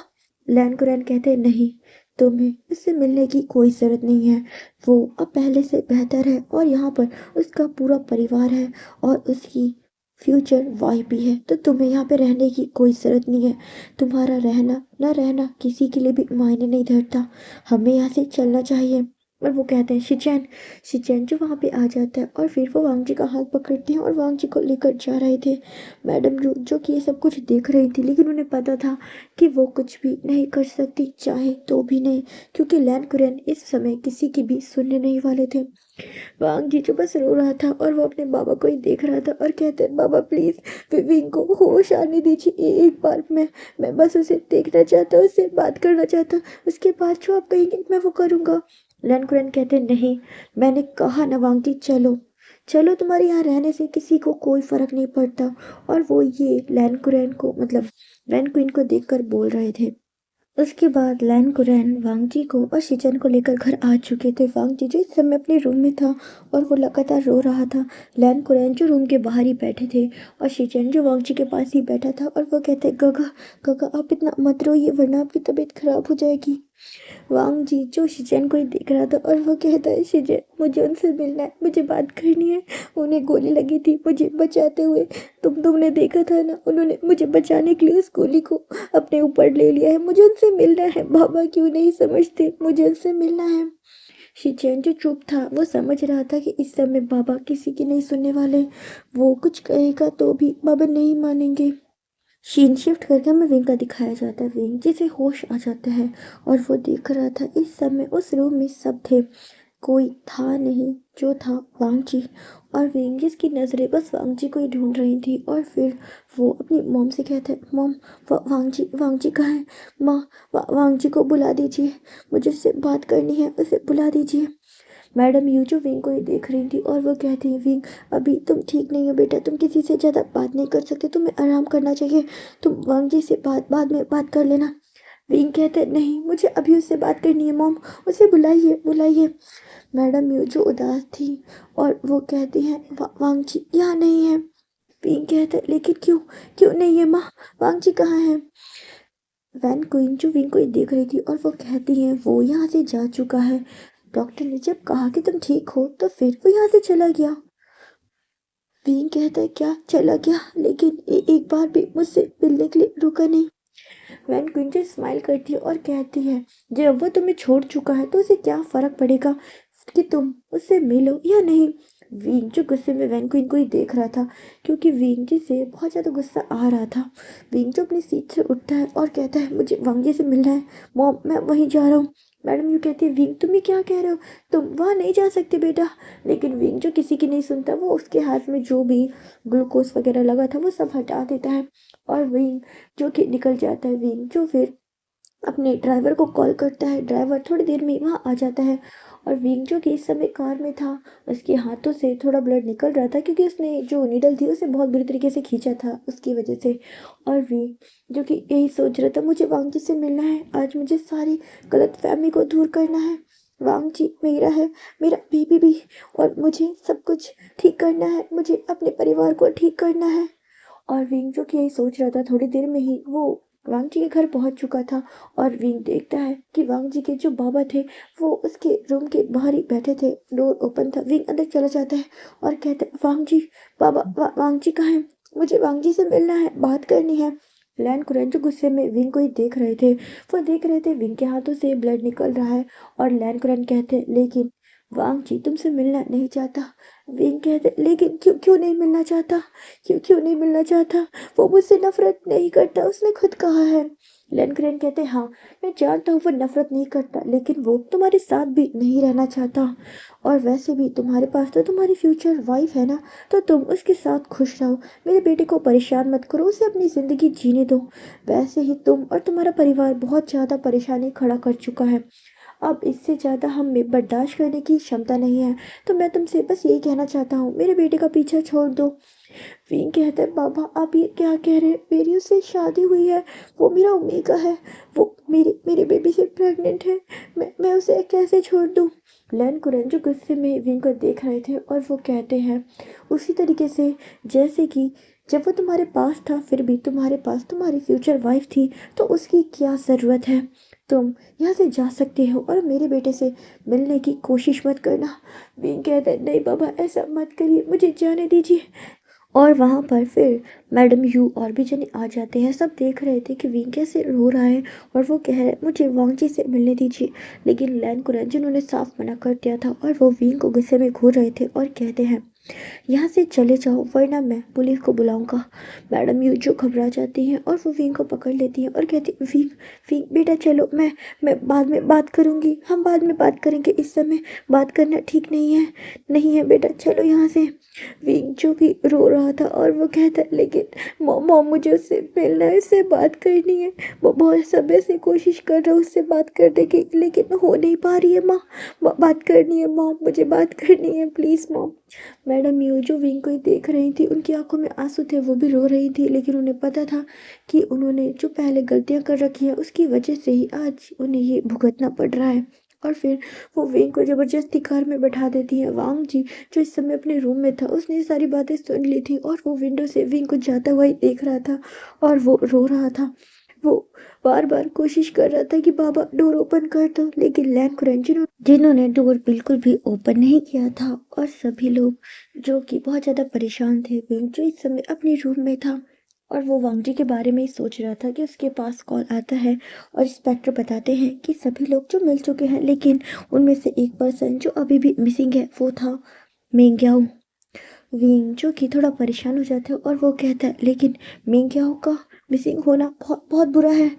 लैन कुरैन कहते नहीं, तुम्हें उससे मिलने की कोई ज़रूरत नहीं है। वो अब पहले से बेहतर है और यहाँ पर उसका पूरा परिवार है और उसकी फ्यूचर वाइफ भी है, तो तुम्हें यहाँ पे रहने की कोई ज़रूरत नहीं है। तुम्हारा रहना ना रहना किसी के लिए भी मायने नहीं धरता। हमें यहाँ से चलना चाहिए। और वो कहते हैं शिचैन। शिचैन जो वहाँ पे आ जाता है और फिर वो वांग जी का हाथ पकड़ते हैं और वांग जी को लेकर जा रहे थे। मैडम जो कि ये सब कुछ देख रही थी, लेकिन उन्हें पता था कि वो कुछ भी नहीं कर सकती, चाहे तो भी नहीं, क्योंकि लैन कुरैन इस समय किसी की भी सुनने नहीं वाले थे। वांग जीजू बस रो रहा था और वो अपने बाबा को ही देख रहा था और कहते हैं बाबा प्लीज विविंग को होश आने दीजिए एक बार। मैं बस उसे देखना चाहता हूँ, उससे बात करना चाहता हूँ, उसके बाद जो आप कहेंगे मैं वो करूँगा। लैन कुरैन कहते हैं नहीं, मैंने कहा ना वांग जी, चलो चलो, तुम्हारे यहाँ रहने से किसी को कोई फर्क नहीं पड़ता। और वो ये लैन कुरैन को मतलब वैन क्वीन को देखकर बोल रहे थे। उसके बाद लैन कुरैन वांग जी को और शिचन को लेकर घर आ चुके थे। वांग जी जो इस समय अपने रूम में था और वो लगातार रो रहा था। लैन कुरैन जो रूम के बाहर ही बैठे थे और शिचन जो वांग जी के पास ही बैठा था और वो कहते गगा गगा आप इतना मत रोइए वरना आपकी तबीयत खराब हो जाएगी। वांग जी जो शिचन को ही देख रहा था और वो कहता है शिचन मुझे उनसे मिलना है, मुझे बात करनी है। उन्हें गोली लगी थी मुझे बचाते हुए, तुमने देखा था ना, उन्होंने मुझे बचाने के लिए उस गोली को अपने ऊपर ले लिया है। मुझे उनसे मिलना है, बाबा क्यों नहीं समझते, मुझे उनसे मिलना है। शिचैन जो चुप था वो समझ रहा था कि इस समय बाबा किसी की नहीं सुनने वाले। वो कुछ कहेगा तो भी बाबा नहीं मानेंगे। सीन शिफ्ट करके हमें विंग का दिखाया जाता है। विंग जिसे होश आ जाता है और वो देख रहा था इस समय उस रूम में सब थे, कोई था नहीं, जो था वांग जी। और विंग जिसकी नज़रें बस वांग जी को ही ढूंढ रही थी। और फिर वो अपनी मॉम से कहता है मॉम वांग जी कहाँ है, माँ वांग जी को बुला दीजिए, मुझे उससे बात करनी है, उसे बुला दीजिए। मैडम यू जो विंग को ही देख रही थी और वो कहती है विंग अभी तुम ठीक नहीं हो बेटा, तुम किसी से ज़्यादा बात नहीं कर सकते, तुम्हें आराम करना चाहिए, तुम वांग जी से बाद में बात कर लेना। विंग कहते नहीं, मुझे अभी उससे बात करनी है मॉम, उसे बुलाइए बुलाइए। मैडम यू जो उदास थी और वो कहती है वांग जी यहाँ नहीं है। विंग कहते लेकिन क्यों क्यों नहीं है माँ, वांग जी कहाँ है। वैन क्वीन जो विंग को ही देख रही थी और वो कहती है वो यहाँ से जा चुका है, डॉक्टर ने जब कहा कि तुम ठीक हो तो फिर वो यहाँ से चला गया। विंग कहता है क्या चला गया, लेकिन एक बार भी मुझसे मिलने के लिए रुका नहीं। वैन क्विंटन स्माइल करती है और कहती है जब वो तुम्हें छोड़ चुका है तो उसे क्या फर्क पड़ेगा कि तुम उससे मिलो या नहीं। वीन जो गुस्से में वैन क्वीन को ही देख रहा था, क्योंकि वीन जी से बहुत ज़्यादा गुस्सा आ रहा था। वीन जो अपनी सीट से उठता है और कहता है मुझे वांग जी से मिलना है मॉम, मैं वहीं जा रहा हूँ। मैडम यू कहती है विंग तुम ये क्या कह रहे हो, तुम वहाँ नहीं जा सकते बेटा। लेकिन विंग जो किसी की नहीं सुनता, वो उसके हाथ में जो भी ग्लूकोज वगैरह लगा था वो सब हटा देता है और विंग जो कि निकल जाता है। विंग जो फिर अपने ड्राइवर को कॉल करता है, ड्राइवर थोड़ी देर में वहाँ आ जाता है। और विंग जो कि इस समय कार में था, उसके हाथों से थोड़ा ब्लड निकल रहा था क्योंकि उसने जो नीडल थी उसे बहुत बुरी तरीके से खींचा था उसकी वजह से। और विंग जो कि यही सोच रहा था मुझे वांग जी से मिलना है, आज मुझे सारी गलत फहमी को दूर करना है। वांग जी मेरा है, मेरा बेबी भी, और मुझे सब कुछ ठीक करना है, मुझे अपने परिवार को ठीक करना है। और विंग जो कि यही सोच रहा था, थोड़ी देर में ही वो वांग जी के घर पहुंच चुका था। और विंग देखता है कि वांग जी के जो बाबा थे वो उसके रूम के बाहर ही बैठे थे, डोर ओपन था। विंग अंदर चला जाता है और कहता है वांग जी बाबा वांग जी कहाँ हैं, मुझे वांग जी से मिलना है, बात करनी है। लैन कुरैन जो गुस्से में विंग को ही देख रहे थे, वो देख रहे थे विंग के हाथों से ब्लड निकल रहा है। और लैन कुरैन कहते हैं लेकिन वांग जी तुमसे मिलना नहीं चाहता। विंग कहते लेकिन क्यों क्यों नहीं मिलना चाहता, क्यों क्यों नहीं मिलना चाहता, वो मुझसे नफरत नहीं करता, उसने खुद कहा है। लेनग्रेन कहते हाँ मैं जानता हूँ वो नफरत नहीं करता, लेकिन वो तुम्हारे साथ भी नहीं रहना चाहता। और वैसे भी तुम्हारे पास तो तुम्हारी फ्यूचर वाइफ है ना, तो तुम उसके साथ खुश रहो, मेरे बेटे को परेशान मत करो, उसे अपनी ज़िंदगी जीने दो। वैसे ही तुम और तुम्हारा परिवार बहुत ज़्यादा परेशानी खड़ा कर चुका है, अब इससे ज़्यादा हम में बर्दाश्त करने की क्षमता नहीं है। तो मैं तुमसे बस यही कहना चाहता हूँ मेरे बेटे का पीछा छोड़ दो। विंग कहता है बाबा आप ये क्या कह रहे हैं, मेरी उससे शादी हुई है, वो मेरा ओमेगा है, वो मेरे मेरे बेबी से प्रेग्नेंट है, मैं उसे कैसे छोड़ दूँ। लैन कुरैन जो गुस्से में विंग को देख रहे थे और वो कहते हैं उसी तरीके से जैसे कि जब वो तुम्हारे पास था फिर भी तुम्हारे पास तुम्हारी फ्यूचर वाइफ थी, तो उसकी क्या ज़रूरत है। तुम यहाँ से जा सकते हो और मेरे बेटे से मिलने की कोशिश मत करना। विंग कहता है, नहीं बाबा, ऐसा मत करिए, मुझे जाने दीजिए। और वहाँ पर फिर मैडम यू और भी जने आ जाते हैं। सब देख रहे थे कि विंग कैसे रो रहा है और वो कह रहा है, मुझे वांगजी से मिलने दीजिए। लेकिन लैन कुरैन जिन्होंने साफ मना कर दिया था और वो विंग को गुस्से में घूर रहे थे और कहते हैं, यहाँ से चले जाओ वरना मैं पुलिस को बुलाऊंगा। मैडम यू जो घबरा जाती हैं और वो विंग को पकड़ लेती हैं और कहती, विंग, विंग बेटा चलो, मैं बाद में बात करूंगी, हम बाद में बात करेंगे, इस समय बात करना ठीक नहीं है। नहीं है बेटा, चलो यहाँ से। विंग जो भी रो रहा था और वो कहता, लेकिन मॉम मुझे उससे मिलना है, उससे बात करनी है। वो बहुत समय से कोशिश कर रहा है उससे बात करने की, लेकिन हो नहीं पा रही है। माँ, बात करनी है मॉम, मुझे बात करनी है, प्लीज़ मॉम। मैडम यू जो विंग को ही देख रही थी, उनकी आंखों में आंसू थे, वो भी रो रही थी, लेकिन उन्हें पता था कि उन्होंने जो पहले गलतियां कर रखी है उसकी वजह से ही आज उन्हें ये भुगतना पड़ रहा है। और फिर वो विंग को ज़बरदस्ती कार में बैठा देती है। वांग जी जो इस समय अपने रूम में था, उसने ये सारी बातें सुन ली थी और वो विंडो से विंग को जाता हुआ ही देख रहा था और वो रो रहा था। वो बार बार कोशिश कर रहा था कि बाबा डोर ओपन कर दो, लेकिन लैन कुरैन जिन्होंने डोर बिल्कुल भी ओपन नहीं किया था। और सभी लोग जो कि बहुत ज़्यादा परेशान थे, विंग जो इस समय अपने रूम में था और वो वांगजी के बारे में ही सोच रहा था कि उसके पास कॉल आता है और इंस्पेक्टर बताते हैं कि सभी लोग जो मिल चुके हैं, लेकिन उनमें से एक पर्सन जो अभी भी मिसिंग है वो था मेंग्याओ। विंग जो कि थोड़ा परेशान हो जाता है और वो कहता है, लेकिन मेंग्याओ का मिसिंग होना बहुत बहुत बुरा है।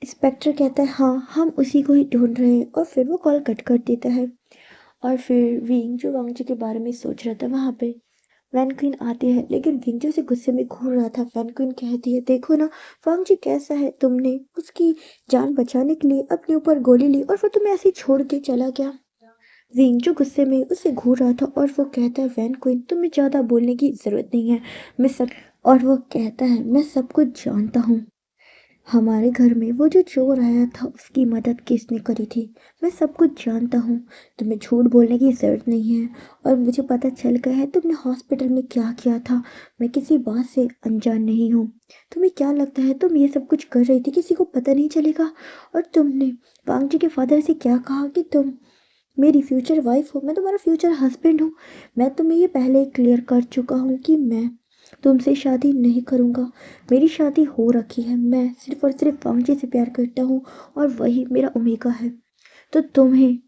इंस्पेक्टर कहता है, हाँ हम उसी को ही ढूंढ रहे हैं। और फिर वो कॉल कट कर देता है। और फिर विंग जो वांगजी के बारे में सोच रहा था, वहाँ पे वैन क्वीन आती है, लेकिन विंग जो उसे गुस्से में घूर रहा था। वैन क्वीन कहती है, देखो ना वांगजी कैसा है, तुमने उसकी जान बचाने के लिए अपने ऊपर गोली ली और फिर तुम्हें ऐसे ही छोड़ के चला गया। विंग जो गुस्से में उसे घूर रहा था और वो कहता है, वैन क्वीन तुम्हें ज़्यादा बोलने की ज़रूरत नहीं है, मैं सब। और वो कहता है, मैं सब कुछ जानता हूँ। हमारे घर में वो जो चोर आया था उसकी मदद किसने करी थी, मैं सब कुछ जानता हूँ। तुम्हें झूठ बोलने की ज़रूरत नहीं है। और मुझे पता चल गया है तुमने हॉस्पिटल में क्या किया था। मैं किसी बात से अनजान नहीं हूँ। तुम्हें क्या लगता है तुम ये सब कुछ कर रही थी, किसी को पता नहीं चलेगा। और तुमने वांग जी के फादर से क्या कहा कि तुम मेरी फ्यूचर वाइफ हो, मैं तुम्हारा फ्यूचर हस्बैंड हूँ। मैं तुम्हें ये पहले ही क्लियर कर चुका हूँ कि मैं तुमसे शादी नहीं करूँगा। मेरी शादी हो रखी है, मैं सिर्फ और सिर्फ वांगजी से प्यार करता हूँ और वही मेरा ओमेगा है। तो तुम्हें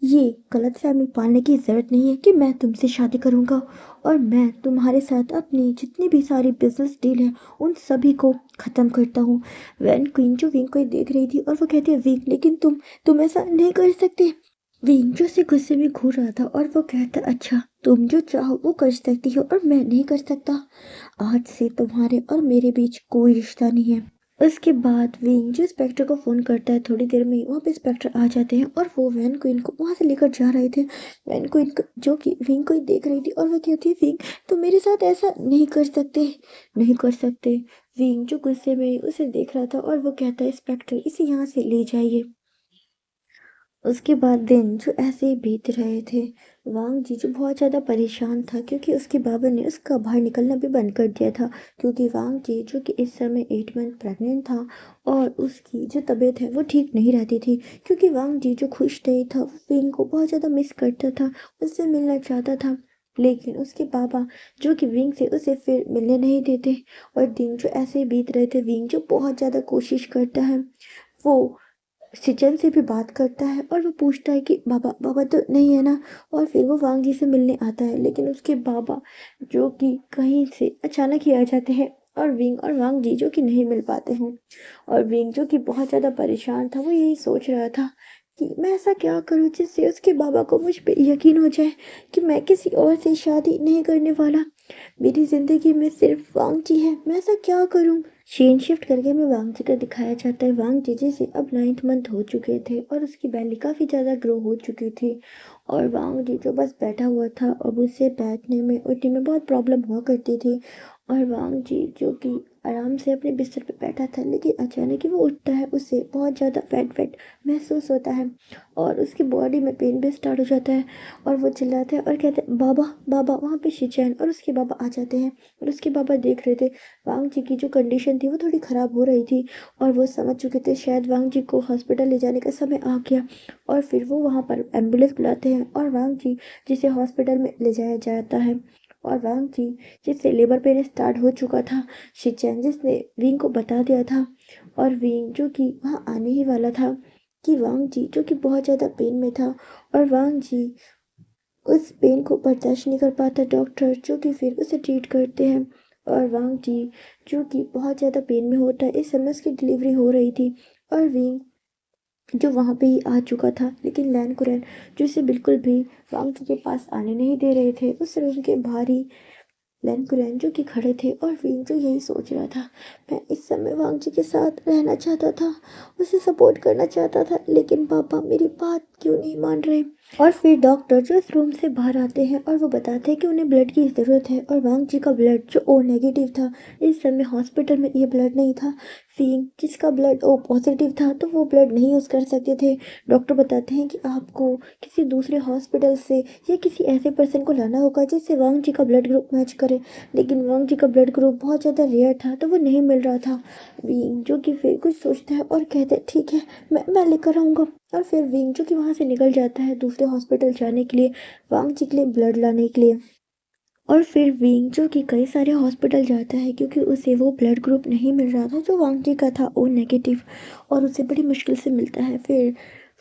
ये गलतफहमी पालने की ज़रूरत नहीं है कि मैं तुमसे शादी करूँगा और मैं तुम्हारे साथ अपनी जितनी भी सारी बिजनेस डील है उन सभी को ख़त्म करता हूँ। वैन क्वीन जो विंग को देख रही थी और वो कहती है, विंग लेकिन तुम ऐसा नहीं कर सकते। विंग जो से गुस्से में घूर रहा था और वो कहता, अच्छा तुम जो चाहो वो कर सकती हो और मैं नहीं कर सकता। आज से तुम्हारे और मेरे बीच कोई रिश्ता नहीं है। उसके बाद विंग जो इंस्पेक्टर को फ़ोन करता है, थोड़ी देर में ही वहाँ पे इंस्पेक्टर आ जाते हैं और वो वैन क्वीन को वहाँ से लेकर जा रहे थे। वैन क्वीन जो कि विंग को ही देख रही थी और वो कहती है, विंग तुम मेरे साथ ऐसा नहीं कर सकते, नहीं कर सकते। विंग जो गुस्से में उसे देख रहा था और वो कहता है, इंस्पेक्टर इसे यहाँ से ले जाइए। उसके बाद दिन जो ऐसे ही बीत रहे थे। वांग जी जो बहुत ज़्यादा परेशान था क्योंकि उसके बाबा ने उसका बाहर निकलना भी बंद कर दिया था, क्योंकि वांग जी जो कि इस समय 8 मंथ प्रेग्नेंट था और उसकी जो तबीयत है वो ठीक नहीं रहती थी। क्योंकि वांग जी जो खुश नहीं था, वो विंग को बहुत ज़्यादा मिस करता था, उससे मिलना चाहता था, लेकिन उसके पापा जो कि विंग से उसे फिर मिलने नहीं देते। और दिन जो ऐसे ही बीत रहे थे, विंग जो बहुत ज़्यादा कोशिश करता है, वो सिचन से भी बात करता है और वो पूछता है कि बाबा बाबा तो नहीं है ना। और फिर वो वांग जी से मिलने आता है, लेकिन उसके बाबा जो कि कहीं से अचानक ही आ जाते हैं और विंग और वांग जी जो कि नहीं मिल पाते हैं। और विंग जो कि बहुत ज़्यादा परेशान था, वो यही सोच रहा था कि मैं ऐसा क्या करूं जिससे उसके बाबा को मुझ पे यकीन हो जाए कि मैं किसी और से शादी नहीं करने वाला। मेरी ज़िंदगी में सिर्फ वांग जी है, मैं ऐसा क्या करूं। सीन शिफ्ट करके हमें वांग जी का दिखाया जाता है। वांग जी जैसे अब 9th मंथ हो चुके थे और उसकी बैली काफ़ी ज़्यादा ग्रो हो चुकी थी। और वांग जी जो बस बैठा हुआ था, अब उसे बैठने में उठने में बहुत प्रॉब्लम हुआ करती थी। और वांग जी जो कि आराम से अपने बिस्तर पे बैठा था, लेकिन अचानक ही वो उठता है, उसे बहुत ज़्यादा फैट फैट महसूस होता है और उसकी बॉडी में पेन भी स्टार्ट हो जाता है और वो चिल्लाते हैं और कहते हैं बाबा बाबा। वहाँ पे शिनचैन और उसके बाबा आ जाते हैं और उसके बाबा देख रहे थे वांग जी की जो कंडीशन थी वो थोड़ी ख़राब हो रही थी और वो समझ चुके थे शायद वांग जी को हॉस्पिटल ले जाने का समय आ गया। और फिर वो वहाँ पर एम्बुलेंस बुलाते हैं और वांग जी जिसे हॉस्पिटल में ले जाया जाता है। और वांग जी जिससे लेबर पेन स्टार्ट हो चुका था, शिनचैन जिसने विंग को बता दिया था और विंग जो कि वहाँ आने ही वाला था कि वांग जी जो कि बहुत ज़्यादा पेन में था और वांग जी उस पेन को बर्दाश्त नहीं कर पाता। डॉक्टर जो कि फिर उसे ट्रीट करते हैं और वांग जी जो कि बहुत ज़्यादा पेन में होता है। इस समय उसकी डिलीवरी हो रही थी और विंग जो वहाँ पे ही आ चुका था, लेकिन लैन कुरैन जो इसे बिल्कुल भी वांग जी के पास आने नहीं दे रहे थे। उस रूम के बाहर ही लैन कुरैन जो कि खड़े थे और विंग जो यही सोच रहा था, मैं इस समय वांग जी के साथ रहना चाहता था, उसे सपोर्ट करना चाहता था, लेकिन पापा मेरी बात क्यों नहीं मान रहे। और फिर डॉक्टर जो इस रूम से बाहर आते हैं और वो बताते हैं कि उन्हें ब्लड की ज़रूरत है और वांग जी का ब्लड जो ओ नेगेटिव था, इस समय हॉस्पिटल में ये ब्लड नहीं था। फिंग जिसका ब्लड ओ पॉजिटिव था तो वो ब्लड नहीं यूज़ कर सकते थे। डॉक्टर बताते हैं कि आपको किसी दूसरे हॉस्पिटल से या किसी ऐसे पर्सन को लाना होगा जिससे वांग जी का ब्लड ग्रुप मैच करे, लेकिन वांग जी का ब्लड ग्रुप बहुत ज़्यादा रेयर था तो वो नहीं मिल रहा था। विंग जो कि फिर कुछ सोचता है और कहता है ठीक है, मैं लेकर आऊँगा। और फिर विंग जो कि वहाँ से निकल जाता है दूसरे हॉस्पिटल जाने के लिए, वांग जी के लिए ब्लड लाने के लिए। और फिर विंग जो कि कई सारे हॉस्पिटल जाता है क्योंकि उसे वो ब्लड ग्रुप नहीं मिल रहा था जो वांग जी का था, ओ नेगेटिव, और उसे बड़ी मुश्किल से मिलता है।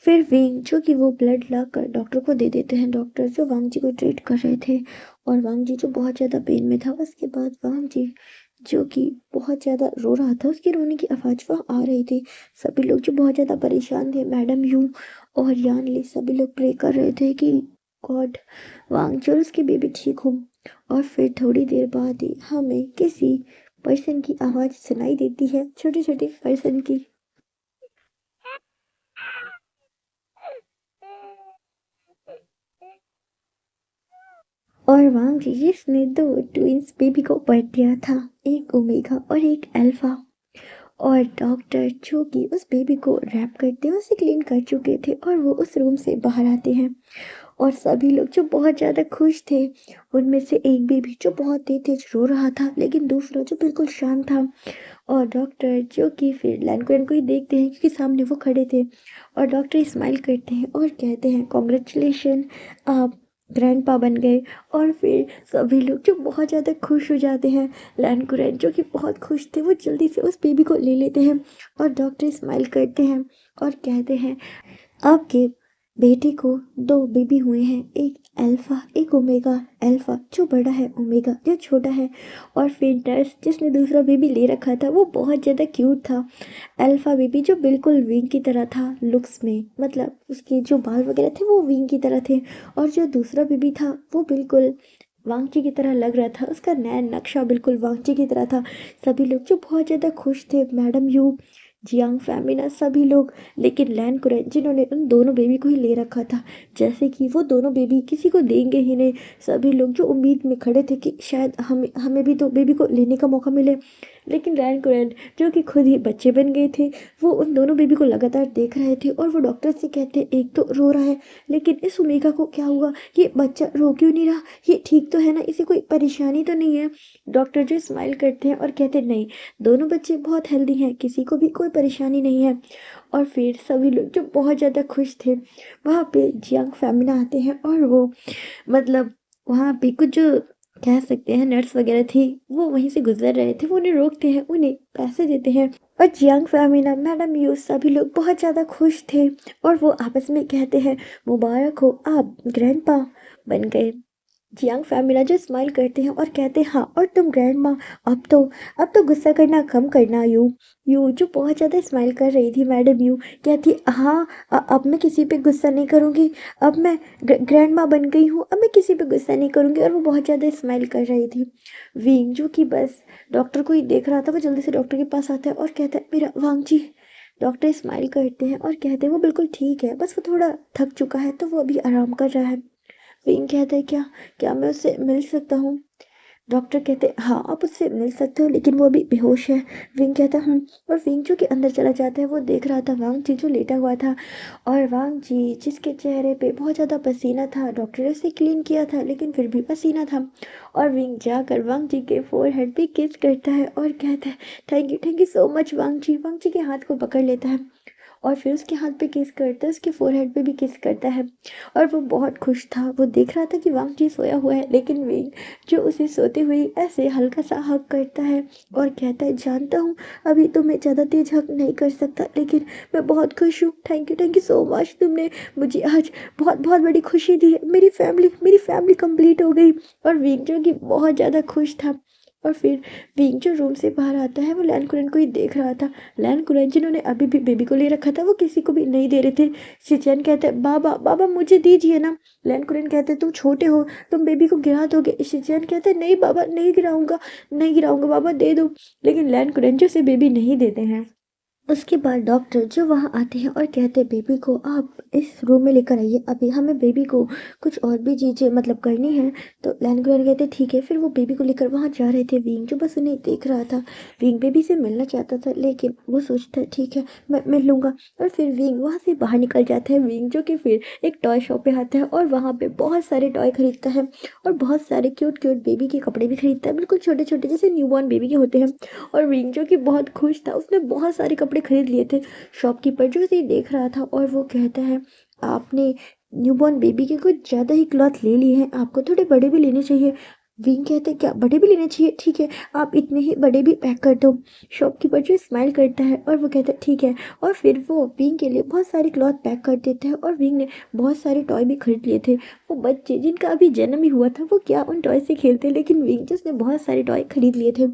फिर विंग जो कि वो ब्लड ला कर डॉक्टर को दे देते हैं, डॉक्टर जो वांग जी को ट्रीट कर रहे थे। और वांग जी जो बहुत ज़्यादा पेन में था, उसके बाद वांग जी जो कि बहुत ज़्यादा रो रहा था, उसके रोने की आवाज़ वहाँ आ रही थी। सभी लोग जो बहुत ज़्यादा परेशान थे, मैडम यू और यान ली, सभी लोग प्रे कर रहे थे कि गॉड वांग जी और उसकी बेबी ठीक हो। और फिर थोड़ी देर बाद ही हमें किसी पर्सन की आवाज़ सुनाई देती है, छोटे छोटे पर्सन की। और वांग जी जिसने दो ट्विंस बेबी को बर्थ दिया था, एक ओमेगा और एक अल्फा। और डॉक्टर जो कि उस बेबी को रैप करते हुए उसे क्लीन कर चुके थे और वो उस रूम से बाहर आते हैं और सभी लोग जो बहुत ज़्यादा खुश थे, उनमें से एक बेबी जो बहुत तेज तेज रो रहा था, लेकिन दूसरा जो बिल्कुल शांत था। और डॉक्टर जो कि फिर लैनकुरैन को ही देखते हैं क्योंकि सामने वो खड़े थे और डॉक्टर स्माइल करते हैं और कहते हैं कॉन्ग्रेचुलेशन, आप ग्रैंडपा बन गए। और फिर सभी लोग जो बहुत ज़्यादा खुश हो जाते हैं, लैनकुरैन जो कि बहुत खुश थे वो जल्दी से उस बेबी को ले लेते हैं और डॉक्टर स्माइल करते हैं और कहते हैं आपके बेटे को दो बेबी हुए हैं, एक अल्फा एक ओमेगा। अल्फा जो बड़ा है, ओमेगा जो छोटा है। और फिर नर्स जिसने दूसरा बेबी ले रखा था वो बहुत ज़्यादा क्यूट था। अल्फा बेबी जो बिल्कुल विंग की तरह था लुक्स में, मतलब उसके जो बाल वगैरह थे वो विंग की तरह थे। और जो दूसरा बेबी था वो बिल्कुल वांगची की तरह लग रहा था, उसका नया नक्शा बिल्कुल वांगची की तरह था। सभी लोग जो बहुत ज़्यादा खुश थे, मैडम यू, जियांग फैमिना, सभी लोग। लेकिन लैन कुरैन जिन्होंने उन दोनों बेबी को ही ले रखा था, जैसे कि वो दोनों बेबी किसी को देंगे ही नहीं। सभी लोग जो उम्मीद में खड़े थे कि शायद हमें हमें भी तो बेबी को लेने का मौका मिले, लेकिन लैन कुरैन जो कि खुद ही बच्चे बन गए थे, वो उन दोनों बेबी को लगातार देख रहे थे और वो डॉक्टर से कहते एक तो रो रहा है, लेकिन इस ओमेगा को क्या हुआ, ये बच्चा रो क्यों नहीं रहा, ये ठीक तो है ना, इसे कोई परेशानी तो नहीं है। डॉक्टर जो स्माइल करते हैं और कहते नहीं, दोनों बच्चे बहुत हेल्दी हैं, किसी को भी कोई परेशानी नहीं है। और फिर सभी लोग जो बहुत ज़्यादा खुश थे, वहाँ पे जियांग फैमिना आते हैं और वो मतलब वहाँ पे कुछ जो कह सकते हैं नर्स वगैरह थी, वो वहीं से गुजर रहे थे, वो उन्हें रोकते हैं, उन्हें पैसे देते हैं। और जियांग फैमिना, मैडम यू, सभी लोग बहुत ज़्यादा खुश थे और वो आपस में कहते हैं मुबारक हो, आप ग्रैंडपा बन गए। जियांग फैमिला जो स्माइल करते हैं और कहते हैं हाँ, और तुम ग्रैंड माँ, अब तो गुस्सा करना कम करना। यू जो बहुत ज़्यादा स्माइल कर रही थी, मैडम यू कहती हाँ, अब मैं किसी पे गुस्सा नहीं करूँगी, अब मैं ग्रैंड माँ बन गई हूँ, अब मैं किसी पे गुस्सा नहीं करूँगी। और वो बहुत ज़्यादा स्माइल कर रही थी। विंग जो कि बस डॉक्टर को ही देख रहा था, वो जल्दी से डॉक्टर के पास आता है और कहता है मेरा वांग जी। डॉक्टर स्माइल करते हैं और कहते हैं वो बिल्कुल ठीक है, बस वो थोड़ा थक चुका है तो वो अभी आराम कर रहा है। विंग कहता है क्या क्या मैं उससे मिल सकता हूँ। डॉक्टर कहते हाँ आप उससे मिल सकते हो लेकिन वो अभी बेहोश है। विंग कहता और विंग जो कि अंदर चला जाता है वो देख रहा था वांग जी जो लेटा हुआ था और वांग जी जिसके चेहरे पे बहुत ज़्यादा पसीना था। डॉक्टर ने उसे क्लीन किया था लेकिन फिर भी पसीना था। और विंग जाकर वांग जी के फोरहेड पे किस करता है और कहता है थैंक यू सो मच वांग जी। वांग जी के हाथ को पकड़ लेता है और फिर उसके हाथ पे किस करता है, उसके फोरहेड पे भी किस करता है और वो बहुत खुश था। वो देख रहा था कि वांग जी सोया हुआ है लेकिन विंग जो उसे सोते हुए ऐसे हल्का सा हक करता है और कहता है जानता हूँ अभी तो मैं ज़्यादा तेज हक नहीं कर सकता लेकिन मैं बहुत खुश हूँ। थैंक यू सो मच, तुमने मुझे आज बहुत बहुत बड़ी खुशी दी है। मेरी फैमिली कंप्लीट हो गई। और विंग जो कि बहुत ज़्यादा खुश था। और फिर विंग जो रूम से बाहर आता है वो लैन कुरन को ही देख रहा था। लैन कुरन जिन्होंने अभी भी बेबी को ले रखा था वो किसी को भी नहीं दे रहे थे। शिचैन कहते हैं बाबा बाबा मुझे दीजिए ना। लैन कुरन कहते हैं तुम छोटे हो, तुम बेबी को गिरा दोगे। शिचैन कहते हैं नहीं बाबा नहीं गिराऊंगा बाबा दे दो। लेकिन लैन कुरन जो उसे बेबी नहीं देते हैं। उसके बाद डॉक्टर जो वहाँ आते हैं और कहते हैं बेबी को आप इस रूम में लेकर आइए, अभी हमें बेबी को कुछ और भी चीज़ें मतलब करनी है। तो लैंगलर कहते ठीक है। फिर वो बेबी को लेकर वहाँ जा रहे थे। विंग जो बस उन्हें देख रहा था। विंग बेबी से मिलना चाहता था लेकिन वो सोचता है ठीक है मैं मिल लूँगा। और फिर विंग वहाँ से बाहर निकल जाता है। विंग जो कि फिर एक टॉय शॉप पे आता है और वहाँ पे बहुत सारे टॉय खरीदता है और बहुत सारे क्यूट क्यूट बेबी के कपड़े भी खरीदता है, बिल्कुल छोटे छोटे जैसे न्यूबॉर्न बेबी के होते हैं। और विंग जो कि बहुत खुश था, उसने बहुत सारे कपड़े खरीद लिए थे। शॉपकीपर जो उसे देख रहा था और वो कहता है आपने न्यूबॉर्न बेबी के कुछ ज़्यादा ही क्लॉथ ले लिए हैं, आपको थोड़े बड़े भी लेने चाहिए। विंग कहते हैं क्या बड़े भी लेने चाहिए, ठीक है आप इतने ही बड़े भी पैक कर दो। शॉपकीपर जो स्माइल करता है और वो कहता है ठीक है। और फिर वो विंग के लिए बहुत सारे क्लॉथ पैक कर देते हैं और विंग ने बहुत सारे टॉय भी खरीद लिए थे। वो बच्चे जिनका अभी जन्म ही हुआ था वो क्या उन टॉय से खेलते, लेकिन विंग जिसने बहुत सारे टॉय खरीद लिए थे।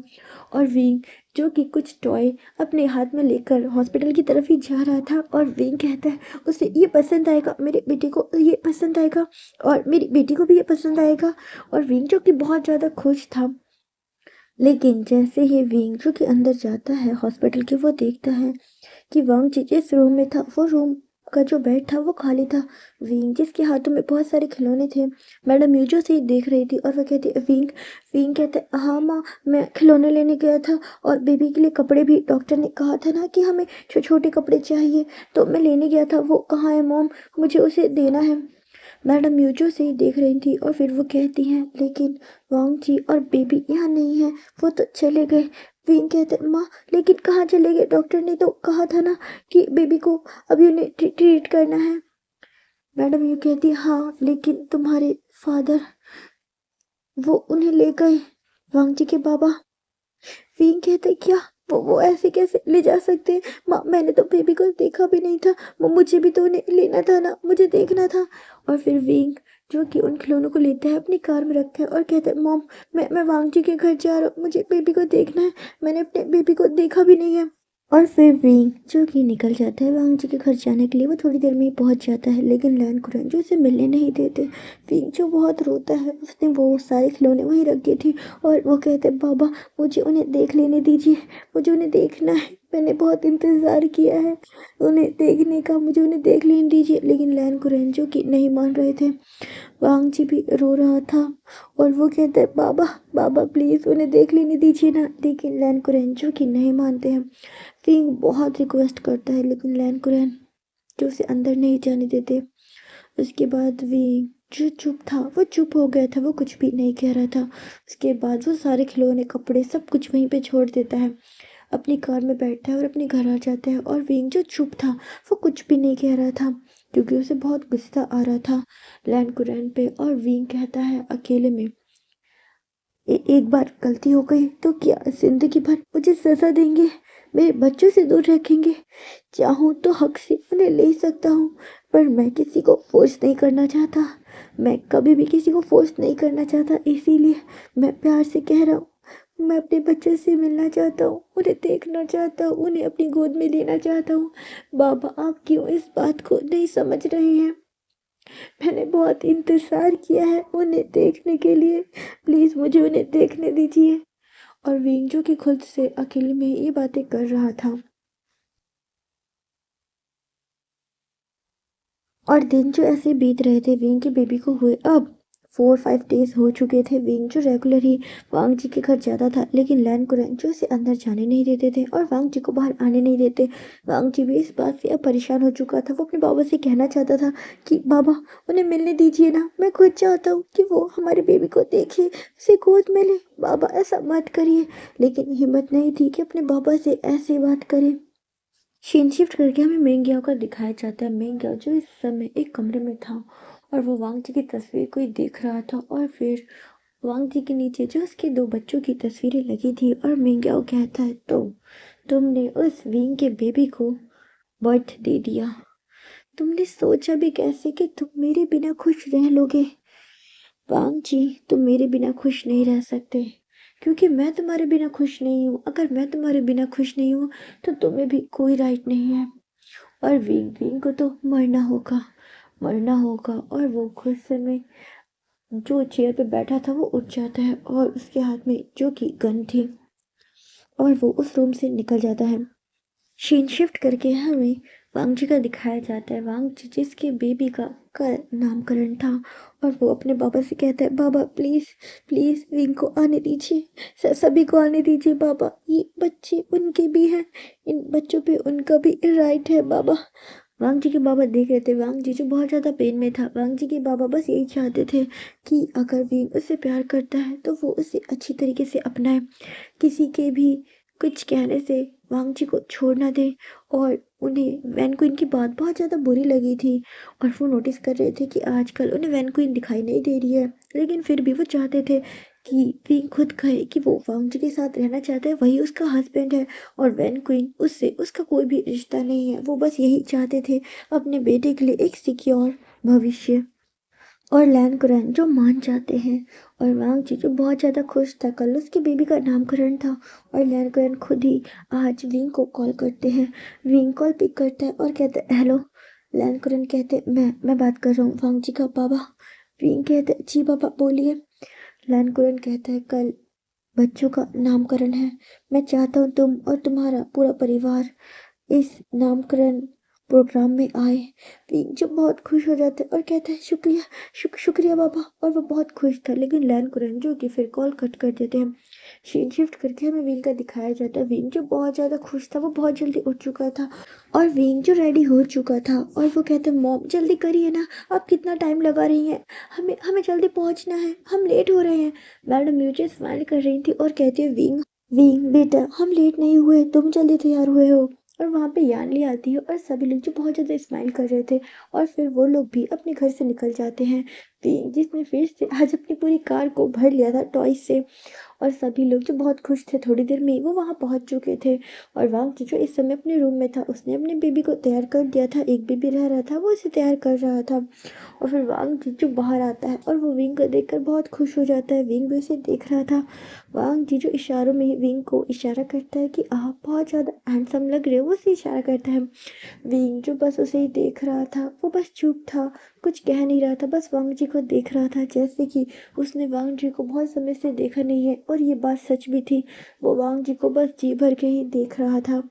और विंग जो कि कुछ टॉय अपने हाथ में लेकर हॉस्पिटल की तरफ ही जा रहा था। और विंग कहता है उसे ये पसंद आएगा, मेरे बेटे को ये पसंद आएगा और मेरी बेटी को भी ये पसंद आएगा। और विंग जो कि बहुत ज़्यादा खुश था। लेकिन जैसे ही विंग जो कि अंदर जाता है हॉस्पिटल के, वो देखता है कि वांग जी जिस रूम में था वो रूम का जो बेड था वो खाली था। विंग जिसके हाथों में बहुत सारे खिलौने थे, मैडम यूजो से ही देख रही थी और वो कहती विंग। विंग कहते हाँ माँ मैं खिलौने लेने गया था और बेबी के लिए कपड़े भी, डॉक्टर ने कहा था ना कि हमें छोटे कपड़े चाहिए तो मैं लेने गया था, वो कहाँ है मॉम, मुझे उसे देना है। मैडम यूजो से ही देख रही थी और फिर वो कहती हैं लेकिन वांग जी और बेबी यहाँ नहीं है, वो तो चले गए। विंग कहते माँ लेकिन कहाँ चले गए, डॉक्टर ने तो कहा था ना कि बेबी को अभी उन्हें ट्रीट करना है। मैडम यू कहती हाँ लेकिन तुम्हारे फादर वो उन्हें ले गए, वांग जी के बाबा। विंग कहते क्या, वो ऐसे कैसे ले जा सकते हैं माँ, मैंने तो बेबी को देखा भी नहीं था, वो मुझे भी तो उन्हें लेना था ना, मुझे देखना था। और फिर विंग जो कि उन खिलौनों को लेता है अपनी कार में रखता है और कहता है मॉम मैं वांग जी के घर जा रहा हूँ, मुझे बेबी को देखना है, मैंने अपने बेबी को देखा भी नहीं है। और फिर विंग जो कि निकल जाता है वांग जी के घर जाने के लिए। वो थोड़ी देर में ही पहुंच जाता है लेकिन लैन कुरन जो उसे मिलने नहीं देते। विंग जो बहुत रोता है, उसने वो सारे खिलौने वहीं रख दिए थे और वो कहते बाबा मुझे उन्हें देख लेने दीजिए, मुझे उन्हें देखना है, मैंने बहुत इंतज़ार किया है उन्हें देखने का, मुझे उन्हें देख लेने दीजिए। लेकिन लैन कुरन जो कि नहीं मान रहे थे। वांग जी भी रो रहा था और वो कहते हैं बाबा बाबा प्लीज़ उन्हें देख लेने दीजिए ना। लेकिन लैन कुरन जो कि नहीं मानते हैं। विंग बहुत रिक्वेस्ट करता है लेकिन लैन कुरैन जो उसे अंदर नहीं जाने देते। उसके बाद विंग जो चुप था वो चुप हो गया था, वो कुछ भी नहीं कह रहा था। उसके बाद वो सारे खिलौने कपड़े सब कुछ वहीं पे छोड़ देता है, अपनी कार में बैठता है और अपने घर आ जाता है। और विंग जो चुप था वो कुछ भी नहीं कह रहा था क्योंकि उसे बहुत गुस्सा आ रहा था लैन कुरैन पे। और विंग कहता है अकेले में एक बार गलती हो गई तो क्या जिंदगी भर मुझे सजा देंगे, मेरे बच्चों से दूर रखेंगे, चाहूँ तो हक से उन्हें ले सकता हूँ पर मैं किसी को फोर्स नहीं करना चाहता, मैं कभी भी किसी को फोर्स नहीं करना चाहता, इसीलिए मैं प्यार से कह रहा हूँ मैं अपने बच्चे से मिलना चाहता हूँ, उन्हें देखना चाहता हूँ, उन्हें अपनी गोद में लेना चाहता हूँ। बाबा आप क्यों इस बात को नहीं समझ रहे हैं, मैंने बहुत इंतज़ार किया है उन्हें देखने के लिए, प्लीज़ मुझे उन्हें देखने दीजिए। और विंग जो कि खुद से अकेले में ये बातें कर रहा था। और दिन जो ऐसे बीत रहे थे विंग के बेबी को हुए अब 4-5 डेज़ हो चुके थे। विंग जो रेगुलर ही वांग जी के घर जाता था, लेकिन लैन कुरैन जो उसे अंदर जाने नहीं देते थे और वांग जी को बाहर आने नहीं देते। वांग जी भी इस बात से अब परेशान हो चुका था। वो अपने बाबा से कहना चाहता था कि बाबा, उन्हें मिलने दीजिए ना, मैं खुद चाहता हूँ कि वो हमारे बेबी को देखे, उसे गोद में ले। बाबा, ऐसा मत करिए। लेकिन हिम्मत नहीं थी कि अपने बाबा से ऐसी बात करे। सीन शिफ्ट करके हमें मेंग्याओ का दिखाया जाता है। मेंग्याओ जो इस समय एक कमरे में था और वो वांग जी की तस्वीर को ही देख रहा था, और फिर वांग जी के नीचे जो उसके 2 बच्चों की तस्वीरें लगी थी, और मेंग्याओ कहता है, तो तुमने उस विंग के बेबी को बर्थ दे दिया। तुमने सोचा भी कैसे कि तुम मेरे बिना खुश रह लोगे? वांग जी, तुम मेरे बिना खुश नहीं रह सकते, क्योंकि मैं तुम्हारे बिना खुश नहीं हूँ। अगर मैं तुम्हारे बिना खुश नहीं हूँ तो तुम्हें भी कोई राइट नहीं है। और विंग विंग को तो मरना होगा। और वो खुद समय जो चेयर पे बैठा था वो उठ जाता है, और उसके हाथ में जो कि गन थी, और वो उस रूम से निकल जाता है। सीन शिफ्ट करके हमें वांग जी का दिखाया जाता है। वांग जी जिसके बेबी का नामकरण था, और वो अपने बाबा से कहता है, बाबा प्लीज़ प्लीज़ विंग को आने दीजिए, सभी को आने दीजिए बाबा, ये बच्चे उनके भी हैं, इन बच्चों पे उनका भी राइट है बाबा। वांग जी के बाबा देख रहे थे वांग जी जो बहुत ज़्यादा पेन में था। वांग जी के बाबा बस यही चाहते थे कि अगर विंग उससे प्यार करता है तो वो उसे अच्छी तरीके से अपनाए, किसी के भी कुछ कहने से वांग जी को छोड़ ना दे। और उन्हें वैन क्वीन की बात बहुत ज़्यादा बुरी लगी थी, और वो नोटिस कर रहे थे कि आजकल उन्हें वैन क्वीन दिखाई नहीं दे रही है, लेकिन फिर भी वो चाहते थे कि विंग खुद कहे कि वो वांग जी के साथ रहना चाहता है, वही उसका हस्बैंड है, और वैन क्वीन उससे उसका कोई भी रिश्ता नहीं है। वो बस यही चाहते थे, अपने बेटे के लिए एक सिक्योर भविष्य। और लैन कुरैन जो मान जाते हैं, और वांग जी जो बहुत ज़्यादा खुश था, कल उसके बेबी का नामकरण था। और लैन कुरैन खुद ही आज विंग को कॉल करते हैं। विंग कॉल पिक करता है और कहता है, हेलो। लैन कुरैन कहते हैं, मैं बात कर रहा हूँ वांग जी का बाबा। विंग कहते हैं, जी बाबा बोलिए। लैन कुरैन कहता है, कल बच्चों का नामकरण है, मैं चाहता हूँ तुम और तुम्हारा पूरा परिवार इस नामकरण प्रोग्राम में आए। विंग जो बहुत खुश हो जाता है और कहता है, शुक्रिया शुक्रिया बाबा। और वो बहुत खुश था, लेकिन लैन कुरैन जो कि फिर कॉल कट कर देते हैं। सीन शिफ्ट करके हमें विंग का दिखाया जाता है। विंग जो बहुत ज़्यादा खुश था, वो बहुत जल्दी उठ चुका था, और विंग जो रेडी हो चुका था, और वो कहता है, मॉम जल्दी करिए ना, आप कितना टाइम लगा रही हैं, हमें हमें जल्दी पहुंचना है, हम लेट हो रहे हैं। मैडम म्यूजिक स्माइल कर रही थी और कहती है, विंग विंग बेटा, हम लेट नहीं हुए, तुम जल्दी तैयार हुए हो। और वहाँ पे यानली आती है, और सभी लोग जो बहुत ज़्यादा स्माइल कर रहे थे, और फिर वो लोग भी अपने घर से निकल जाते हैं। जिसने फिर से आज अपनी पूरी कार को भर लिया था टॉयज से, और सभी लोग जो बहुत खुश थे, थोड़ी देर में ही वो वहाँ पहुँच चुके थे। और वांग जी जो इस समय अपने रूम में था, उसने अपने बेबी को तैयार कर दिया था। एक बेबी रह रहा था, वो उसे तैयार कर रहा था। और फिर वांग जी जो बाहर आता है, और वो विंग को देखकर बहुत खुश हो जाता है। विंग भी उसे देख रहा था। वांग जी जो इशारों में विंग को इशारा करता है कि आप बहुत ज़्यादा हैंडसम लग रहे हो, वो उसे इशारा करता है। विंग जो बस उसे ही देख रहा था, वो बस चुप था, कुछ कह नहीं रहा था, बस वांग जी को देख रहा था, जैसे कि उसने वांग जी को बहुत समय से देखा नहीं है। और ये बात सच भी थी, वो वांग जी को बस जी भर के ही देख रहा था।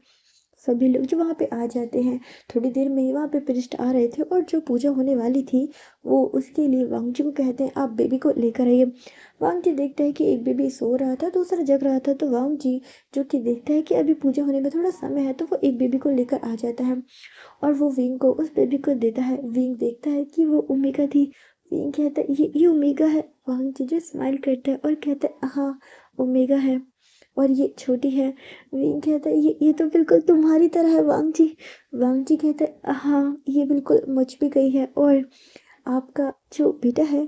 सभी लोग जो वहाँ पे आ जाते हैं, थोड़ी देर में ही वहाँ पे प्रिस्ट आ रहे थे, और जो पूजा होने वाली थी वो उसके लिए वांग जी को कहते हैं, आप बेबी को लेकर आइए। वांग जी देखता है कि एक बेबी सो रहा था, दूसरा जग रहा था, तो वांग जी जो कि देखता है कि अभी पूजा होने में थोड़ा समय है, तो वो एक बेबी को लेकर आ जाता है, और वो विंग को उस बेबी को देता है। विंग देखता है कि वो ओमेगा थी। विंग कहता है, ये ओमेगा है। वांग जी जो स्माइल करता है और कहता है, हाँ ओमेगा है, और ये छोटी है। विंग कहता है, ये तो बिल्कुल तुम्हारी तरह है वांग जी। वांग जी कहता है, हाँ ये बिल्कुल मुझ पे गई है, और आपका जो बेटा है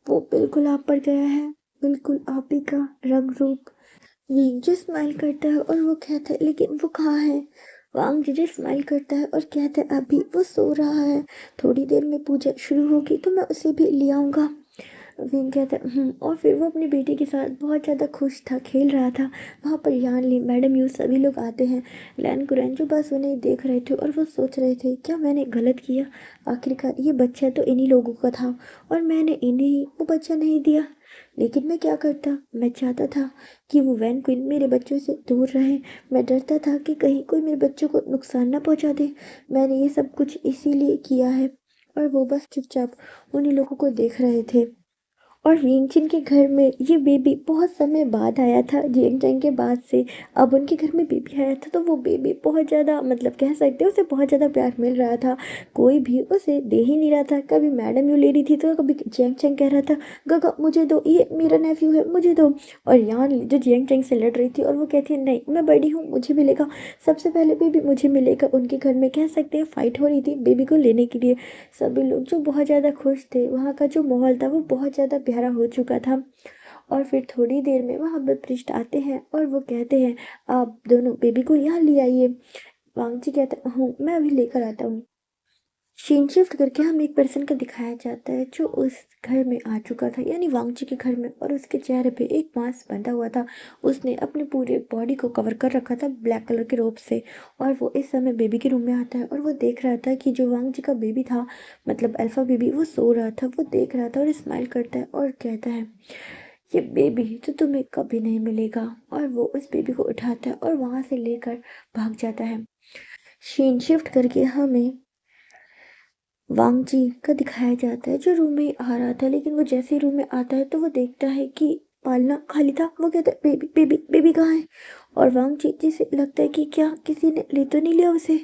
वो बिल्कुल आप पर गया है, बिल्कुल आप ही का रंग रूप। विंग जो स्माइल करता है और वो कहता है, लेकिन वो कहाँ है? वांग जी जो स्माइल करता है और कहता है, अभी वो सो रहा है, थोड़ी देर में पूजा शुरू होगी तो मैं उसे भी ले आऊँगा। विंग कहता है, और फिर वो अपनी बेटी के साथ बहुत ज़्यादा खुश था, खेल रहा था। वहाँ पर यान ली, मैडम यू सभी लोग आते हैं। लैन कुरैन जो बस उन्हें देख रहे थे, और वो सोच रहे थे, क्या मैंने गलत किया? आखिरकार ये बच्चा तो इन्हीं लोगों का था, और मैंने इन्हें ही वो बच्चा नहीं दिया। लेकिन मैं क्या करता? मैं चाहता था कि वो वैन क्वीन मेरे बच्चों से दूर रहे। मैं डरता था कि कहीं कोई मेरे बच्चों को नुकसान ना पहुंचा दे। मैंने ये सब कुछ इसीलिए किया है। और वो बस चुपचाप उन्हीं लोगों को देख रहे थे। और विंगचिन के घर में ये बेबी बहुत समय बाद आया था, जियांग के बाद से अब उनके घर में बेबी आया था, तो वो बेबी बहुत ज़्यादा मतलब कह सकते हैं उसे बहुत ज़्यादा प्यार मिल रहा था। कोई भी उसे दे ही नहीं रहा था। कभी मैडम यू ले रही थी तो कभी जियांग कह रहा था, गगा मुझे दो, ये मेरा नेफ्यू है, मुझे दो। और यहाँ जो जियांग से लड़ रही थी और वो कहती है नहीं मैं बड़ी हूँ, मुझे मिलेगा, सबसे पहले बेबी मुझे मिलेगा। उनके घर में कह सकते हैं फाइट हो रही थी बेबी को लेने के लिए। सभी लोग जो बहुत ज़्यादा खुश थे, वहाँ का जो माहौल था वो बहुत ज़्यादा प्यारा हो चुका था। और फिर थोड़ी देर में वहाँ पर पृष्ठ आते हैं और वो कहते हैं आप दोनों बेबी को यहाँ ले आइए। वांगजी कहता हूँ मैं अभी लेकर आता हूँ। सीन शिफ्ट करके हम एक पर्सन का दिखाया जाता है जो उस घर में आ चुका था, यानी वांगची के घर में, और उसके चेहरे पे एक मास्क बंधा हुआ था। उसने अपने पूरे बॉडी को कवर कर रखा था ब्लैक कलर के रोब से। और वो इस समय बेबी के रूम में आता है और वो देख रहा था कि जो वांगची का बेबी था, मतलब अल्फा बेबी, वो सो रहा था। वो देख रहा था और स्माइल करता है और कहता है ये बेबी तो तुम्हें कभी नहीं मिलेगा। और वो उस बेबी को उठाता है और वहाँ से लेकर भाग जाता है। सीन शिफ्ट करके हमें वांगजी का दिखाया जाता है जो रूम में आ रहा था, लेकिन वो जैसे ही रूम में आता है तो वो देखता है कि पालना खाली था। वो कहता है बेबी बेबी बेबी कहाँ है। और वांगजी जिसे लगता है कि क्या किसी ने ले तो नहीं लिया उसे।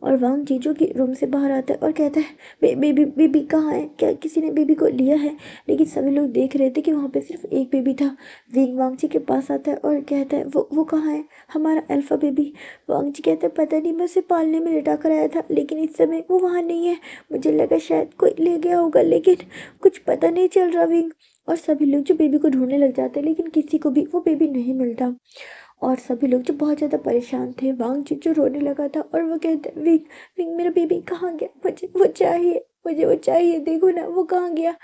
और वांगजी जो कि रूम से बाहर आता है और कहता है बेबी बेबी कहाँ है, क्या किसी ने बेबी को लिया है। लेकिन सभी लोग देख रहे थे कि वहाँ पे सिर्फ एक बेबी था। विंग वांगजी के पास आता है और कहता है वो कहाँ है हमारा अल्फा बेबी। वांगजी कहता है पता नहीं, मैं उसे पालने में लिटा कर आया था, लेकिन इस समय वो वहाँ नहीं है। मुझे लगा शायद कोई ले गया होगा, लेकिन कुछ पता नहीं चल रहा विंग। और सभी लोग जो बेबी को ढूंढने लग जाते हैं, लेकिन किसी को भी वो बेबी नहीं मिलता। और सभी लोग जो बहुत ज़्यादा परेशान थे, वांग जी जो रोने लगा था और वो कहता विंग विंग मेरा बेबी कहाँ गया, मुझे वो चाहिए, मुझे वो चाहिए, देखो ना वो कहाँ गया।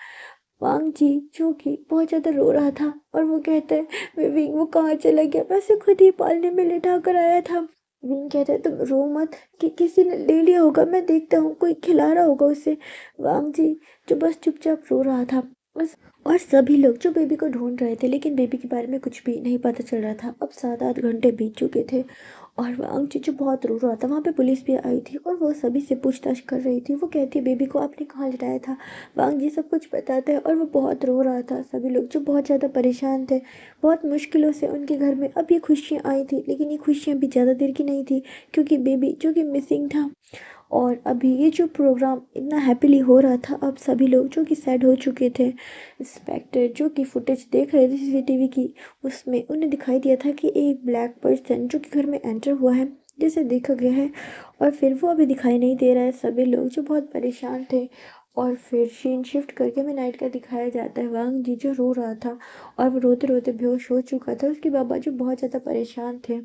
वांग जी जो कि बहुत ज़्यादा रो रहा था और वो कहता है विंग वो कहाँ चला गया, मैं उसे खुद ही पालने में लिटा कर आया था। विंग कहता है तुम रो मत, कि किसी ने ले लिया होगा, मैं देखता हूँ कोई खिला रहा होगा उसे। वांग जी जो बस चुपचाप रो रहा था बस। और सभी लोग जो बेबी को ढूंढ रहे थे, लेकिन बेबी के बारे में कुछ भी नहीं पता चल रहा था। अब 7-8 घंटे बीत चुके थे और वांग चीचू बहुत रो रहा था। वहाँ पे पुलिस भी आई थी और वो सभी से पूछताछ कर रही थी। वो कहती है बेबी को आपने कहाँ लिटाया था। वांग जी सब कुछ बताते हैं और वो बहुत रो रहा था। सभी लोग जो बहुत ज़्यादा परेशान थे, बहुत मुश्किलों से उनके घर में अब ये खुशियाँ आई थी, लेकिन ये खुशियाँ भी ज़्यादा देर की नहीं थी, क्योंकि बेबी जो कि मिसिंग था। और अभी ये जो प्रोग्राम इतना हैप्पीली हो रहा था, अब सभी लोग जो कि सैड हो चुके थे। इंस्पेक्टर जो कि फुटेज देख रहे थे सीसीटीवी की, उसमें उन्हें दिखाई दिया था कि एक ब्लैक पर्सन जो कि घर में एंटर हुआ है, जिसे देखा गया है, और फिर वो अभी दिखाई नहीं दे रहा है। सभी लोग जो बहुत परेशान थे। और फिर सीन शिफ्ट करके हमें नाइट का दिखाया जाता है। वांग जी जो रो रहा था और वो रोते रोते बेहोश हो चुका था। उसके बाबा जो बहुत ज़्यादा परेशान थे।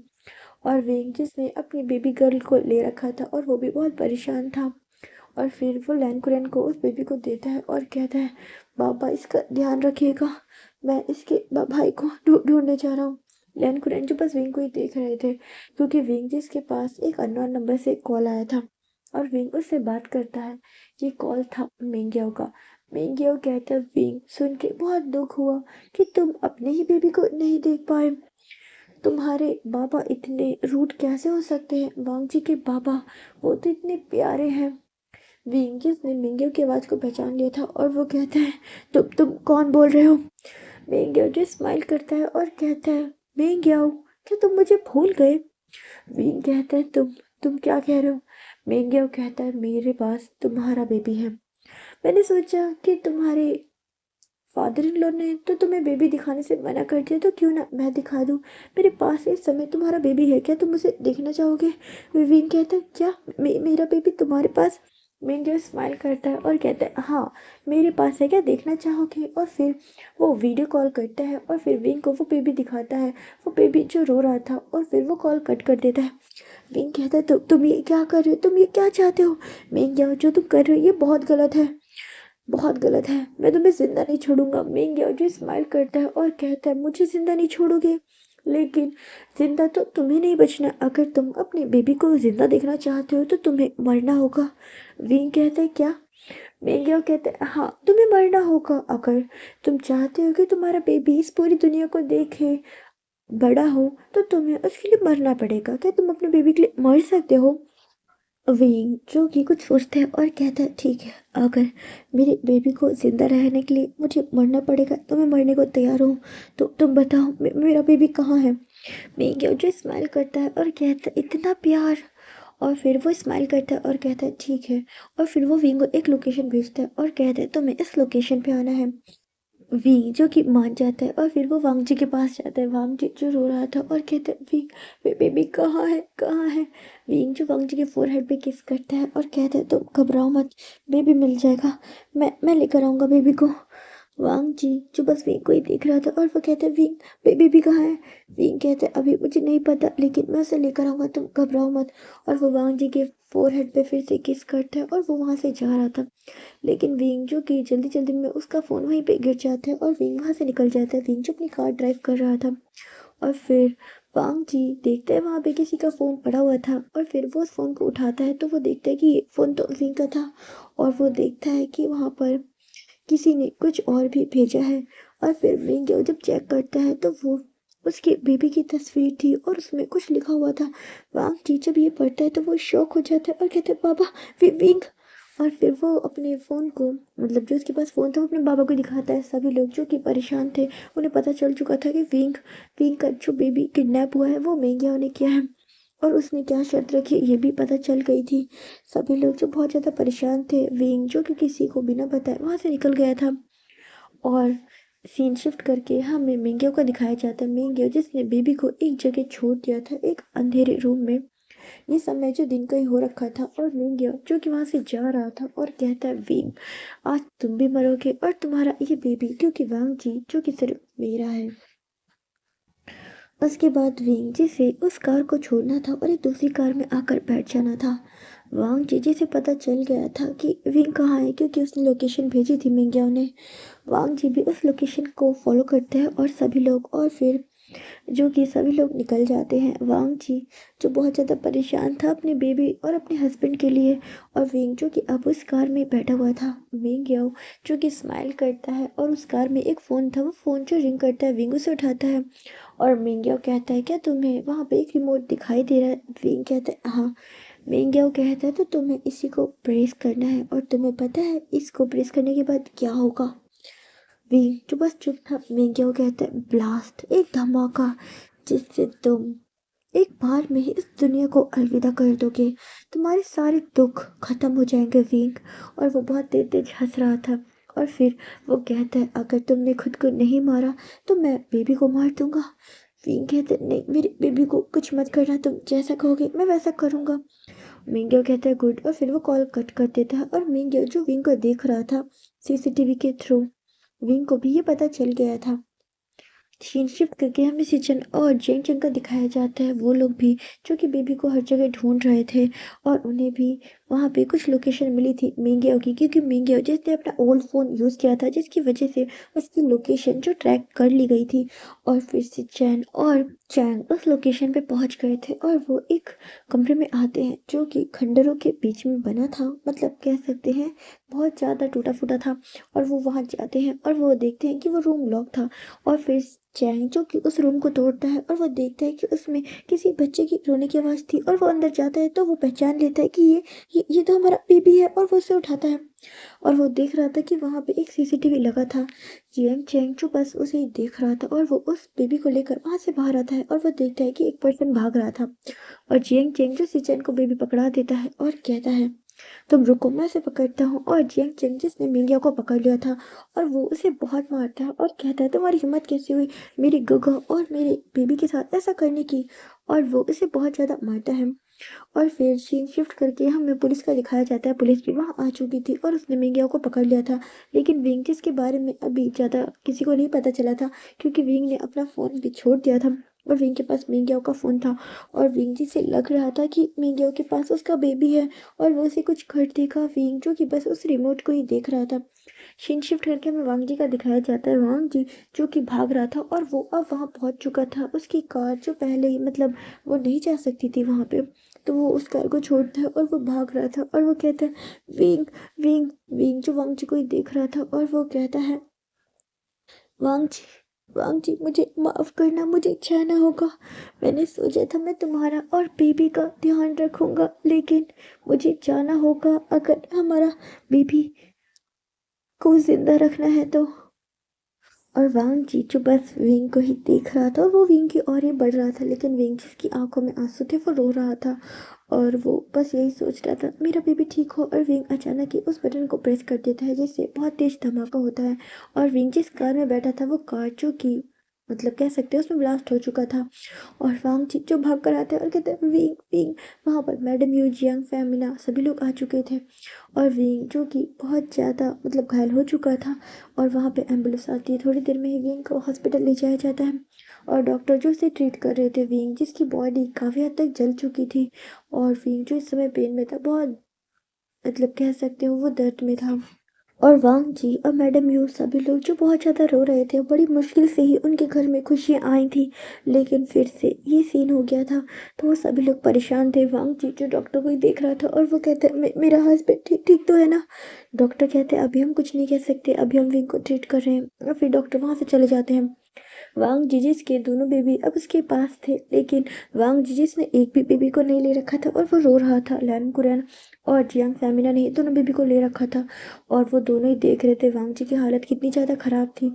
और विंग जिसने अपनी बेबी गर्ल को ले रखा था और वो भी बहुत परेशान था। और फिर वो लैनकुरैन को उस बेबी को देता है और कहता है बाबा इसका ध्यान रखिएगा, मैं इसके भाई को ढूंढने जा रहा हूँ। लैनकुरैन जो बस विंग को ही देख रहे थे, क्योंकि विंग जिसके पास एक अननोन नंबर से कॉल आया था और विंग उससे बात करता है। ये कॉल था मेंग्याओ का। मेंग्याओ कहता है विंग सुन के बहुत दुख हुआ कि तुम अपने ही बेबी को नहीं देख पाए। तुम्हारे बाबा इतने रूड कैसे हो सकते हैं, वांग जी के बाबा, वो तो इतने प्यारे हैं। विंगिस ने मिंगियो की आवाज़ को पहचान लिया था और वो कहता है तुम कौन बोल रहे हो। मिंगियो जो स्माइल करता है और कहता है मिंगियो क्या तुम मुझे भूल गए। विंग कहता है तुम क्या कह रहे हो। मिंगियो कहता है मेरे पास तुम्हारा बेबी है। मैंने सोचा कि तुम्हारे फादर इन लॉ ने तो तुम्हें बेबी दिखाने से मना कर दिया, तो क्यों ना मैं दिखा दूँ। मेरे पास इस समय तुम्हारा बेबी है, क्या तुम उसे देखना चाहोगे। विविन कहता है क्या मेरा बेबी तुम्हारे पास। मिन जो स्माइल करता है और कहता है हाँ मेरे पास है, क्या देखना चाहोगे। और फिर वो वीडियो कॉल करता है और फिर विंग को वो बेबी दिखाता है, वो बेबी जो रो रहा था। और फिर वो कॉल कट कर देता है। विंग कहता है तुम ये क्या कर रहे हो, तुम ये क्या चाहते हो। मिंग जो तुम कर रहे हो ये बहुत गलत है, बहुत गलत है, मैं तुम्हें जिंदा नहीं छोड़ूंगा। मिंग जो स्माइल करता है और कहता है मुझे जिंदा नहीं छोड़ोगे, लेकिन जिंदा तो तुम्हें नहीं बचना। अगर तुम अपने बेबी को जिंदा देखना चाहते हो तो तुम्हें मरना होगा। विंग कहता है क्या। मिंग कहता है हाँ तुम्हें मरना होगा। अगर तुम चाहते हो कि तुम्हारा बेबी इस पूरी दुनिया को देखे, बड़ा हो, तो तुम्हें उसके लिए मरना पड़ेगा। क्या तुम अपने बेबी के लिए मर सकते हो। विंग जो कि कुछ सोचता है और कहता है ठीक है, अगर मेरे बेबी को जिंदा रहने के लिए मुझे मरना पड़ेगा तो मैं मरने को तैयार हूँ। तो तुम बताओ मेरा बेबी कहाँ है। मिंग जो स्माइल करता है और कहता है इतना प्यार। और फिर वो स्माइल करता है और कहता है ठीक है। और फिर वो विंग को एक लोकेशन भेजता है और कहता है तुम्हें इस लोकेशन पे आना है। वी जो कि मान जाता है और फिर वो वांग जी के पास जाता है। वांग जी जो रो रहा था और कहता है वी बेबी कहाँ है कहाँ है। विंग जो वांग जी के फोरहेड पे किस करता है और कहता है तुम घबराओ मत, बेबी मिल जाएगा, मैं लेकर आऊंगा बेबी को। वांग जी जो बस विंग को ही देख रहा था और वो कहता है विंग बेबी कहाँ है। विंग कहता है अभी मुझे नहीं पता लेकिन मैं उसे लेकर आऊंगा, तुम घबराओ मत। और वो वांग जी के फोरहेड पे फिर से किस करता है और वो वहां से जा रहा था। लेकिन विंग जो कि जल्दी जल्दी में उसका फ़ोन वहीं पे गिर जाता है और विंग वहाँ से निकल जाता है। विंग जो अपनी कार ड्राइव कर रहा था और फिर वांग जी देखते हैं वहाँ पे किसी का फ़ोन पड़ा हुआ था और फिर वो उस फ़ोन को उठाता है तो वो देखता है कि ये फ़ोन तो विंग का था। और वो देखता है कि वहाँ पर किसी ने कुछ और भी भेजा है। और फिर विंग जब चेक करता है तो वो उसके बेबी की तस्वीर थी और उसमें कुछ लिखा हुआ था। वांग जी जब ये पढ़ता है तो वो शॉक हो जाता है और कहता है पापा विंग। और फिर वो अपने फ़ोन को मतलब जो उसके पास फ़ोन था वो अपने बाबा को दिखाता है। सभी लोग जो कि परेशान थे उन्हें पता चल चुका था कि विंग विंग का जो बेबी किडनैप हुआ है वो मेंगिया ने किया है और उसने क्या शर्त रखी ये भी पता चल गई थी। सभी लोग जो बहुत ज़्यादा परेशान थे, विंग जो कि किसी को बिना बताए वहाँ से निकल गया था। और सीन शिफ्ट करके हमें मिंगियो को दिखाया जाता है। मिंगियो जिसने बेबी को एक जगह छोड़ दिया था एक अंधेरे रूम में। ये समय जो दिन का ही हो रखा था और मिंगियो जो कि वहां से जा रहा था और कहता है विंग आज तुम भी मरोगे और तुम्हारा ये बेबी क्योंकि वांग जी जो कि सिर्फ मेरा है। उसके बाद विंग जिसे उस कार को छोड़ना था और एक दूसरी कार में आकर बैठ जाना था। वांग जी जिसे पता चल गया था कि विंग कहाँ है क्योंकि उसने लोकेशन भेजी थी मिंगियो ने। वांग जी भी उस लोकेशन को फॉलो करते हैं और सभी लोग और फिर जो कि सभी लोग निकल जाते हैं। वांग जी जो बहुत ज़्यादा परेशान था अपने बेबी और अपने हस्बैंड के लिए। और विंग जो कि अब उस कार में बैठा हुआ था। मिंग याओ जो कि स्माइल करता है और उस कार में एक फ़ोन था, वो फ़ोन जो रिंग करता है विंग उसे उठाता है। और मिंग याओ कहता है क्या तुम्हें वहाँ पे एक रिमोट दिखाई दे रहा है। विंग कहता है हाँ। मिंग याओ कहता है तो तुम्हें इसी को प्रेस करना है और तुम्हें पता है इसको प्रेस करने के बाद क्या होगा। विंग जो बस चुप था। मिंग याओ कहता है ब्लास्ट, एक धमाका जिससे तुम एक बार में ही इस दुनिया को अलविदा कर दोगे, तुम्हारे सारे दुख खत्म हो जाएंगे विंग। और वो बहुत तेज तेज हंस रहा था। और फिर वो कहता है अगर तुमने खुद को नहीं मारा तो मैं बेबी को मार दूंगा। विंग कहता है नहीं मेरे बेबी को कुछ मत करना, तुम जैसा कहोगे मैं वैसा करूंगा। मिंग्यो कहता है गुड और फिर वो कॉल कट कर देता है। और मिंग्यो जो विंग को देख रहा था सीसीटीवी के थ्रू, विंग को भी ये पता चल गया था। सीन शिफ्ट करके हमें सिचन और जेंग चंग का दिखाया जाता है। वो लोग भी जो कि बेबी को हर जगह ढूंढ रहे थे और उन्हें भी वहाँ पे कुछ लोकेशन मिली थी मिंगियो की क्योंकि मिंगियो जिसने अपना ओल्ड फ़ोन यूज़ किया था जिसकी वजह से उसकी लोकेशन जो ट्रैक कर ली गई थी। और फिर सिचन और चैंग उस लोकेशन पे पहुँच गए थे और वो एक कमरे में आते हैं जो कि खंडरों के बीच में बना था, मतलब कह सकते हैं बहुत ज़्यादा टूटा फूटा था। और वो वहाँ जाते हैं और वो देखते हैं कि वो रूम लॉक था। और फिर चैंग जो कि उस रूम को तोड़ता है और वो देखता है कि उसमें किसी बच्चे की रोने की आवाज़ थी और वो अंदर जाता है तो वो पहचान लेता है कि ये तो हमारा बेबी है और वो उसे उठाता है। और वो देख रहा था कि वहाँ पे एक सीसीटीवी लगा था। जियांग चैंग जो बस उसे ही देख रहा था और वो उस बेबी को लेकर वहाँ से बाहर आता है और वो देखता है कि एक पर्सन भाग रहा था। और जियांग चैंग जो सिचन को बेबी पकड़ा देता है और कहता है तुम रुको मैं उसे पकड़ता हूँ। और जियांग चैंग जिसने मिंगिया को पकड़ लिया था और वो उसे बहुत मारता है और कहता है तुम्हारी हिम्मत कैसे हुई मेरी गुगो और मेरे बेबी के साथ ऐसा करने की। और वो उसे बहुत ज़्यादा मारता है। और फिर सीन शिफ्ट करके हमें पुलिस का दिखाया जाता है। पुलिस भी वहाँ आ चुकी थी और उसने मिंगिया को पकड़ लिया था। लेकिन विंग जिसके बारे में अभी ज़्यादा किसी को नहीं पता चला था क्योंकि विंग ने अपना फ़ोन भी छोड़ दिया था और विंग के पास मिंगिया का फ़ोन था। और विंग जी से लग रहा था कि मिंगिया के पास उसका बेबी है और वो उसे कुछ कर देगा। विंग जो कि बस उस रिमोट को ही देख रहा था। सीन शिफ्ट करके हमें वांग जी का दिखाया जाता है। वांग जी जो कि भाग रहा था और वो अब वहाँ पहुँच चुका था। उसकी कार जो पहले ही मतलब वो नहीं जा सकती थी वहाँ पे, तो वो उस कार को छोड़ता है और वो भाग रहा था। और वो कहता है विंग विंग विंग जो वांग जी को ही देख रहा था और वो कहता है वांग जी वांग जी मुझे माफ़ करना, मुझे जाना होगा। मैंने सोचा था मैं तुम्हारा और बेबी का ध्यान रखूँगा, लेकिन मुझे जाना होगा अगर हमारा बेबी को ज़िंदा रखना है तो। और वांग जी जो बस विंग को ही देख रहा था और वो विंग की ओर ही बढ़ रहा था, लेकिन विंग जिसकी आंखों में आंसू थे वो रो रहा था और वो बस यही सोच रहा था मेरा बेबी ठीक हो। और विंग अचानक ही उस बटन को प्रेस कर देता है जिससे बहुत तेज धमाका होता है और विंग जिस कार में बैठा था वो कार जो कि मतलब कह सकते हैं उसमें ब्लास्ट हो चुका था। और वांग जी जो भाग कर आते हैं और कहते हैं विंग विंग। वहाँ पर मैडम यू जियांग फैमिना सभी लोग आ चुके थे और विंग जो कि बहुत ज़्यादा मतलब घायल हो चुका था। और वहाँ पे एम्बुलेंस आती है, थोड़ी देर में ही विंग को हॉस्पिटल ले जाया जाता है और डॉक्टर जो उसे ट्रीट कर रहे थे विंग जिसकी बॉडी काफ़ी हद तक जल चुकी थी और विंग जो इस समय पेन में था, बहुत मतलब कह सकते हो वो दर्द में था। और वांग जी और मैडम यू सभी लोग जो बहुत ज़्यादा रो रहे थे, बड़ी मुश्किल से ही उनके घर में खुशियाँ आई थी, लेकिन फिर से ये सीन हो गया था तो वो सभी लोग परेशान थे। वांग जी जो डॉक्टर को ही देख रहा था और वो कहते मेरा हस्बैंड ठीक ठीक तो है ना। डॉक्टर कहते हैं अभी हम कुछ नहीं कह सकते, अभी हम विंग को ट्रीट कर रहे हैं। और फिर डॉक्टर वहाँ से चले जाते हैं। वांग जिजिस के दोनों बेबी अब उसके पास थे, लेकिन वांग जिजिस ने एक भी बेबी को नहीं ले रखा था और वो रो रहा था। लैन कुरैन और जियांग फैमिना ने दोनों बेबी को ले रखा था और वो दोनों ही देख रहे थे वांग जी की हालत कितनी ज़्यादा ख़राब थी।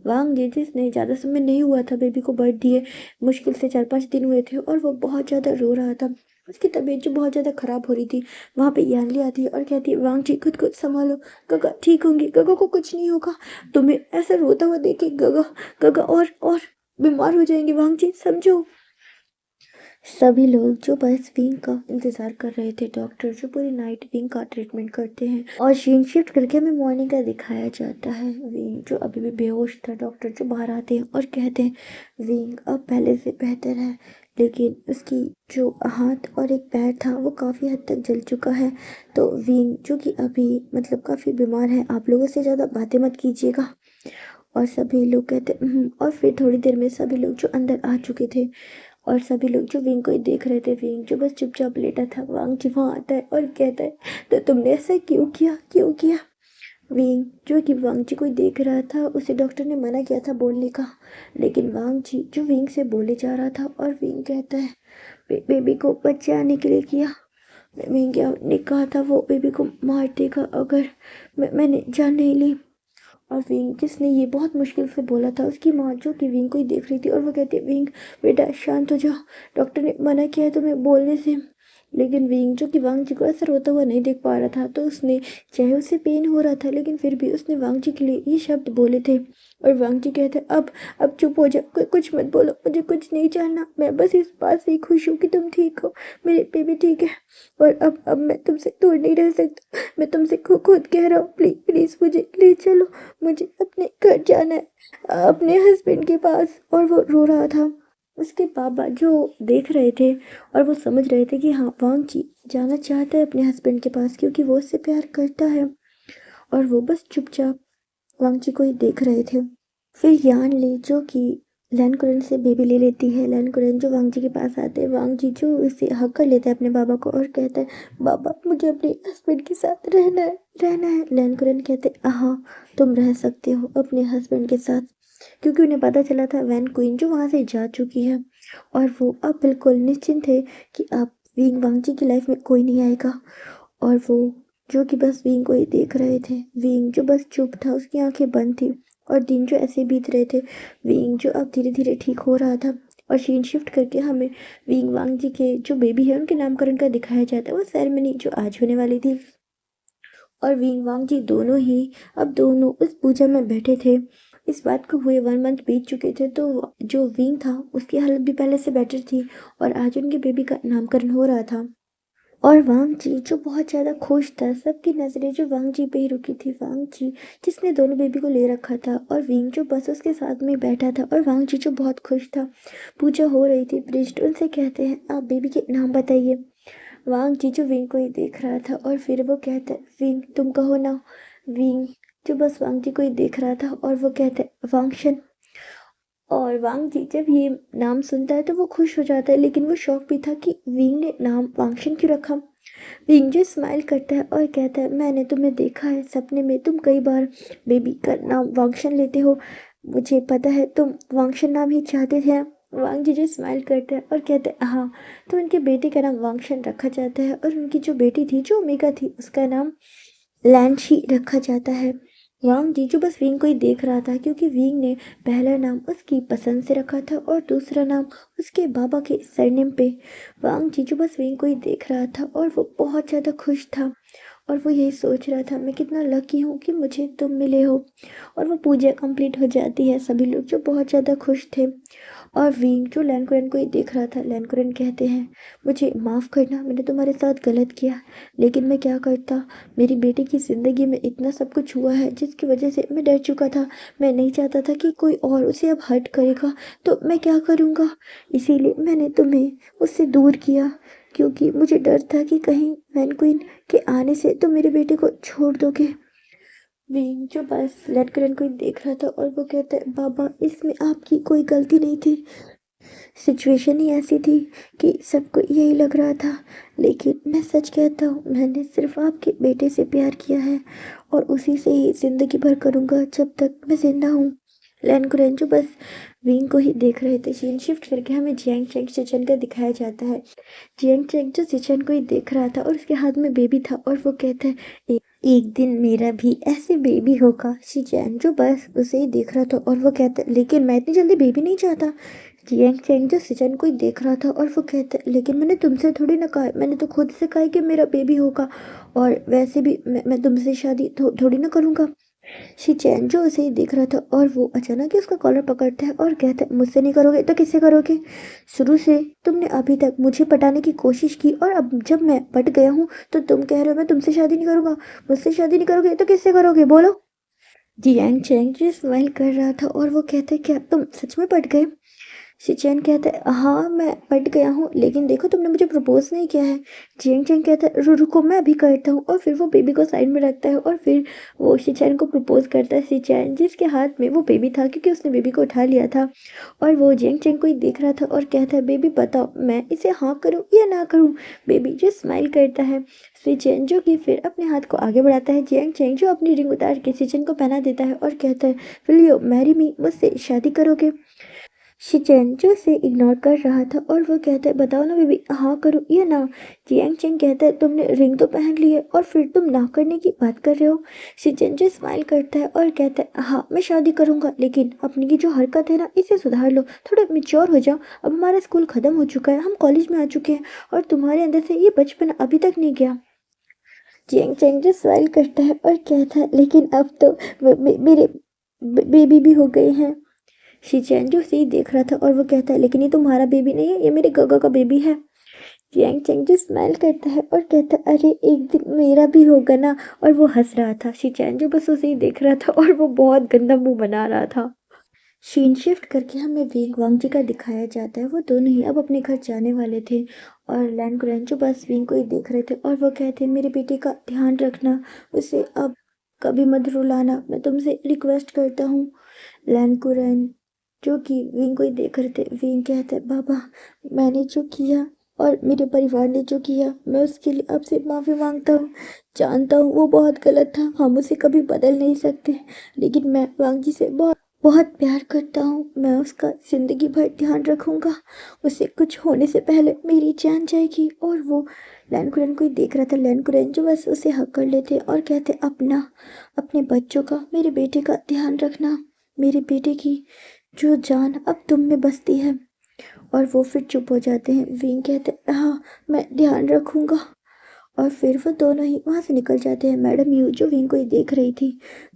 वांग जिजिस ने ज़्यादा समय नहीं हुआ था बेबी को बर्थ दिए, मुश्किल से 4-5 दिन हुए थे और वो बहुत ज़्यादा रो रहा था। उसकी तबीयत जो बहुत ज़्यादा ख़राब हो रही थी। वहाँ पे यानली आती है और कहती है वांग जी खुद संभालो, गगा ठीक होंगी, गगा को कुछ नहीं होगा। तुम्हें ऐसा रोता हुआ देखे गगा गगा और बीमार हो जाएंगे वांग जी, समझो। सभी लोग जो बस विंग का इंतज़ार कर रहे थे, डॉक्टर जो पूरी नाइट विंग का ट्रीटमेंट करते हैं और शीन शिफ्ट करके हमें मॉर्निंग का दिखाया जाता है। विंग जो अभी भी बेहोश था, डॉक्टर जो बाहर आते हैं और कहते हैं विंग अब पहले से बेहतर है, लेकिन उसकी जो हाथ और एक पैर था वो काफ़ी हद तक जल चुका है। तो विंग जो कि अभी मतलब काफ़ी बीमार है, आप लोगों से ज़्यादा बातें मत कीजिएगा। और सभी लोग कहते और फिर थोड़ी देर में सभी लोग जो अंदर आ चुके थे और सभी लोग जो विंग को ही देख रहे थे, विंग जो बस चुपचाप लेटा था। वांग जी वहाँ आता है और कहता है तो तुमने ऐसा क्यों किया। विंग जो कि वांग जी को ही देख रहा था, उसे डॉक्टर ने मना किया था बोलने का, लेकिन वांग जी जो विंग से बोले जा रहा था और विंग कहता है बेबी को बच्चे आने के लिए किया। विंग ने कहा था वो बेबी को मार देगा अगर मैंने जान नहीं ली। और विंग जिसने ये बहुत मुश्किल से बोला था, उसकी माँ जो कि विंग को ही देख रही थी और वो कहती है विंग बेटा शांत हो जाओ, डॉक्टर ने मना किया है तुम्हें बोलने से। लेकिन विंग जो कि वांग जी को असर होता हुआ नहीं देख पा रहा था, तो उसने चाहे उसे पेन हो रहा था लेकिन फिर भी उसने वांग जी के लिए ये शब्द बोले थे। और वांग जी कहते अब चुप हो जाओ, कुछ मत बोलो, मुझे कुछ नहीं जानना, मैं बस इस बात से खुश हूँ कि तुम ठीक हो, मेरे बेबी ठीक है और अब मैं तुमसे दूर नहीं रह सकता, मैं तुमसे खुद कह रहा हूँ, प्लीज प्लीज मुझे ले चलो, मुझे अपने घर जाना है, अपने हस्बैंड के पास। और वो रो रहा था। उसके पापा जो देख रहे थे और वो समझ रहे थे कि हाँ वांग जी जाना चाहता है अपने हस्बैंड के पास क्योंकि वो उससे प्यार करता है, और वो बस चुपचाप वांग जी को ही देख रहे थे। फिर यान ली जो कि लैन कुरन से बेबी ले लेती है। लैन कुरन जो वांग जी के पास आते हैं, वांग जी जो इसे हक कर लेता है अपने बाबा को और कहता है बाबा मुझे अपने हस्बैंड के साथ रहना है। लैन कुरन कहते हाँ तुम रह सकते हो अपने हस्बैंड के साथ, क्योंकि उन्हें पता चला था वैन क्वीन जो वहाँ से जा चुकी है और वो अब बिल्कुल निश्चिंत है कि अब विंग वांग जी की लाइफ में कोई नहीं आएगा। और वो जो कि बस विंग को ही देख रहे थे, विंग जो बस चुप था, उसकी आंखें बंद थी और दिन जो ऐसे बीत रहे थे। विंग जो अब धीरे धीरे ठीक हो रहा था और सीन शिफ्ट करके हमें विंग वांग जी के जो बेबी है उनके नामकरण का दिखाया जाता है, वो सेरेमनी जो आज होने वाली थी। और विंग वांग जी दोनों ही अब दोनों उस पूजा में बैठे थे। इस बात को हुए 1 मंथ बीत चुके थे, तो जो विंग था उसकी हालत भी पहले से बेटर थी और आज उनके बेबी का नामकरण हो रहा था। और वांग जी जो बहुत ज़्यादा खुश था, सबकी नज़रें जो वांग जी पे ही रुकी थी। वांग जी जिसने दोनों बेबी को ले रखा था और विंग जो बस उसके साथ में बैठा था और वांग जी जो बहुत खुश था। पूजा हो रही थी, प्रीस्ट उनसे कहते हैं आप बेबी के नाम बताइए। वांग जी जो विंग को ही देख रहा था और फिर वो कहता है विंग तुम कहो ना। विंग जो बस वांग जी को ही देख रहा था और वो कहता है वांगशन। और वांग जी जब ये नाम सुनता है तो वो खुश हो जाता है, लेकिन वो शौक भी था कि विंग ने नाम वांगशन क्यों रखा। विंग जो स्माइल करता है और कहता है मैंने तुम्हें देखा है सपने में, तुम कई बार बेबी का नाम वांगशन लेते हो। मुझे पता है तुम वांगशन नाम ही चाहते थे। वांग जीजू स्माइल करते हैं और कहते हैं हाँ, तो उनके बेटे का नाम वांगशन रखा जाता है और उनकी जो बेटी थी जो ओमेगा थी उसका नाम लैंशी रखा जाता है। वांग जीजू बस विंग को ही देख रहा था क्योंकि विंग ने पहला नाम उसकी पसंद से रखा था और दूसरा नाम उसके बाबा के सरनेम पे। वांग जीजू बस विंग को ही देख रहा था और वो बहुत ज़्यादा खुश था और वो यही सोच रहा था मैं कितना लकी हूँ कि मुझे तुम मिले हो। और वो पूजा कंप्लीट हो जाती है, सभी लोग जो बहुत ज़्यादा खुश थे। और विंग जो लैनकुरन को ही देख रहा था, लैनकुरन कहते हैं मुझे माफ़ करना, मैंने तुम्हारे साथ गलत किया, लेकिन मैं क्या करता। मेरी बेटी की ज़िंदगी में इतना सब कुछ हुआ है जिसकी वजह से मैं डर चुका था। मैं नहीं चाहता था कि कोई और उसे अब हर्ट करेगा, तो मैं क्या करूँगा। इसीलिए मैंने तुम्हें उससे दूर किया क्योंकि मुझे डर था कि कहीं लैनकुइन के आने से तुम मेरे बेटे को छोड़ दोगे। विंग जो बस लैनकुरन को ही देख रहा था और वो कहता है बाबा इसमें आपकी कोई गलती नहीं थी। सिचुएशन ही ऐसी थी कि सबको यही लग रहा था, लेकिन मैं सच कहता हूँ मैंने सिर्फ आपके बेटे से प्यार किया है और उसी से ही ज़िंदगी भर करूँगा जब तक मैं जिंदा हूँ। लैनकुरन जो बस विंग को ही देख रहे थे। सीन शिफ्ट करके हमें जियांग चेंग सिचन का दिखाया जाता है। जियांग चेंग जो सिचन को ही देख रहा था और उसके हाथ में बेबी था और वो कहता है एक दिन मेरा भी ऐसे बेबी होगा। शिचैन जो बस उसे ही देख रहा था और वो कहता है लेकिन मैं इतनी जल्दी बेबी नहीं चाहता। जियांग चेंग जो सिचन को ही देख रहा था और वो कहता है लेकिन मैंने तुमसे थोड़ी ना कहा, मैंने तो खुद से कहा है कि मेरा बेबी होगा और वैसे भी मैं तुमसे शादी थोड़ी ना करूँगा। शिचैन जो उसे ही देख रहा था और वो अचानक ही उसका कॉलर पकड़ता है और कहता है मुझसे नहीं करोगे तो किससे करोगे। शुरू से तुमने अभी तक मुझे पटाने की कोशिश की और अब जब मैं पट गया हूँ तो तुम कह रहे हो मैं तुमसे शादी नहीं करूँगा। मुझसे शादी नहीं करोगे तो किससे करोगे बोलो। जियांग चैंग जो स्माइल कर रहा था और वो कहता है क्या तुम सच में पट गए। शिचैन कहता है हाँ मैं पट गया हूँ, लेकिन देखो तुमने मुझे प्रपोज नहीं किया है। जियांग चैंग कहता है रुको मैं अभी करता हूँ और फिर वो बेबी को साइड में रखता है और फिर वो शिचैन को प्रपोज करता है। शिचैन जिसके हाथ में वो बेबी था क्योंकि उसने बेबी को उठा लिया था और वो जियांग चैंग को ही देख रहा था और कहता है बेबी बताओ मैं इसे हाँ करूँ या ना करूँ। बेबी जो स्माइल करता है। शिचैन जो कि फिर अपने हाथ को आगे बढ़ाता है। जियांग चैंग जो अपनी रिंग उतार के शिचैन को पहना देता है और कहता है विल यू मैरी मी, मुझसे शादी करोगे। शिचैन जो उसे इग्नोर कर रहा था और वो कहता है बताओ ना बेबी हाँ करूँ या ना। जियांग चेंग कहता है तुमने रिंग तो पहन ली है और फिर तुम ना करने की बात कर रहे हो। शिचैन जो स्माइल करता है और कहता है हाँ मैं शादी करूँगा, लेकिन अपनी की जो हरकत है ना इसे सुधार लो, थोड़ा मेच्योर हो जाओ। अब हमारा स्कूल ख़त्म हो चुका है, हम कॉलेज में आ चुके हैं और तुम्हारे अंदर से ये बचपन अभी तक नहीं गया। जियांग चेंग जो स्माइल करता है और कहता है लेकिन अब तो मेरे बेबी भी हो गए हैं। शिचैन जो उसे ही देख रहा था और वो कहता है लेकिन ये तुम्हारा बेबी नहीं है, ये मेरे गगा का बेबी है। जियांग चेंग जो स्माइल करता है और कहता है अरे एक दिन मेरा भी होगा ना। और वो हंस रहा था। शिचैन जो बस उसे ही देख रहा था और वो बहुत गंदा मुंह बना रहा था। सीन शिफ्ट करके हमें विंग वांग जी का दिखाया जाता है। वो दोनों ही अब अपने घर जाने वाले थे और लैन कुरैन जो बस विंग को ही देख रहे थे और वो कहते मेरे बेटे का ध्यान रखना, उसे अब कभी मत रुलाना, मैं तुमसे रिक्वेस्ट करता हूँ। लैन कुरैन जो कि विंग को ही देख रहे थे। विंग कहते बाबा मैंने जो किया और मेरे परिवार ने जो किया मैं उसके लिए आपसे माफ़ी मांगता हूँ। जानता हूँ वो बहुत गलत था, हम उसे कभी बदल नहीं सकते, लेकिन मैं वांग जी से बहुत बहुत प्यार करता हूँ, मैं उसका ज़िंदगी भर ध्यान रखूँगा। उसे कुछ होने से पहले मेरी जान जाएगी। और वो लैन कुरैन को ही देख रहा था। लैन कुरैन जो बस उसे हक कर लेते और कहते अपना अपने बच्चों का, मेरे बेटे का ध्यान रखना, मेरे बेटे की जो जान अब तुम में बसती है। और वो फिर चुप हो जाते हैं। विंग कहते हाँ मैं ध्यान रखूँगा। और फिर वो दोनों ही वहाँ से निकल जाते हैं। मैडम यू जो विंग को ही देख रही थी,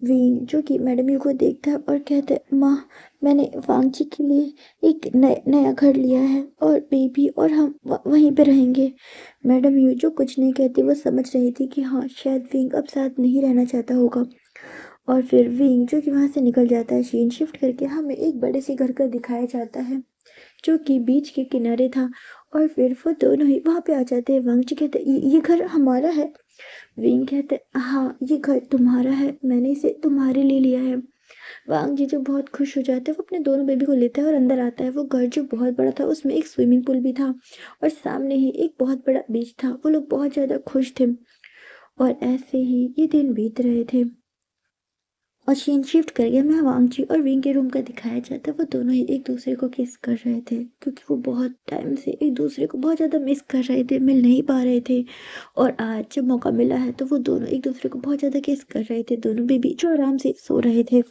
विंग जो कि मैडम यू को देखता है और कहता है माँ मैंने वांग जी के लिए एक नया घर लिया है और बेबी और हम वहीं पे रहेंगे। मैडम यू जो कुछ नहीं कहती, वो समझ रही थी कि हाँ शायद विंग अब साथ नहीं रहना चाहता होगा। और फिर विंग जो कि वहाँ से निकल जाता है। सीन शिफ्ट करके हमें एक बड़े से घर का दिखाया जाता है जो कि बीच के किनारे था। और फिर वो दोनों ही वहाँ पे आ जाते हैं। वांग जी कहते ये घर हमारा है। विंग कहते हाँ ये घर तुम्हारा है, मैंने इसे तुम्हारे लिए लिया है। वांग जी जो बहुत खुश हो जाते हैं, वो अपने दोनों बेबी को लेता है और अंदर आता है। वो घर जो बहुत बड़ा था, उसमें एक स्विमिंग पूल भी था और सामने ही एक बहुत बड़ा बीच था। वो लोग बहुत ज़्यादा खुश थे और ऐसे ही ये दिन बीत रहे थे। और सीन शिफ्ट कर गया। मैं वांगची और विंग के रूम का दिखाया जाता है। वो दोनों ही एक दूसरे को किस कर रहे थे क्योंकि वो बहुत टाइम से एक दूसरे को बहुत ज़्यादा मिस कर रहे थे, मिल नहीं पा रहे थे। और आज जब मौका मिला है तो वो दोनों एक दूसरे को बहुत ज़्यादा किस कर रहे थे। दोनों बेबी जो आराम से सो रहे थे।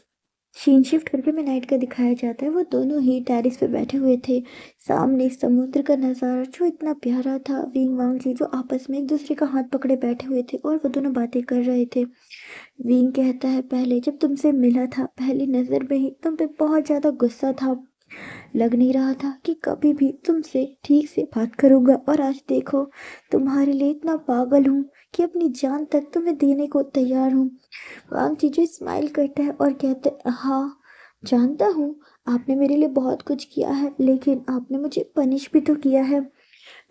सीन शिफ्ट करके मैं नाइट का दिखाया जाता है। वो दोनों ही टेरेस पे बैठे हुए थे। सामने समुद्र का नज़ारा जो इतना प्यारा था। विंग वांग जी जो आपस में एक दूसरे का हाथ पकड़े बैठे हुए थे और वो दोनों बातें कर रहे थे। विंग कहता है, पहले जब तुमसे मिला था पहली नज़र में ही तुम पे बहुत ज़्यादा गुस्सा था। लग नहीं रहा था कि कभी भी तुमसे ठीक से बात करूँगा और आज देखो तुम्हारे लिए इतना पागल हूँ कि अपनी जान तक तुम्हें देने को तैयार हूँ। वांग चीजू स्माइल करता है और कहते हैं, हाँ जानता हूँ आपने मेरे लिए बहुत कुछ किया है लेकिन आपने मुझे पनिश भी तो किया है।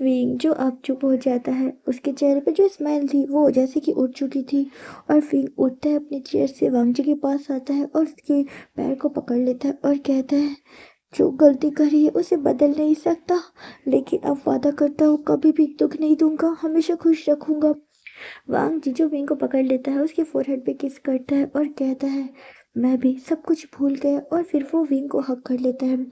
विंग जो अब चुप हो जाता है। उसके चेहरे पे जो स्माइल थी वो जैसे कि उड़ चुकी थी। और विंग उठता है अपने चेयर से, वांगजी के पास आता है और उसके पैर को पकड़ लेता है और कहता है, जो गलती करी है उसे बदल नहीं सकता लेकिन अब वादा करता हूँ कभी भी दुख नहीं दूंगा, हमेशा खुश रखूंगा। वांग जिजो विंग को पकड़ लेता है, उसके फोरहेड पे किस करता है और कहता है, मैं भी सब कुछ भूल गया। और फिर वो विंग को हक कर लेता है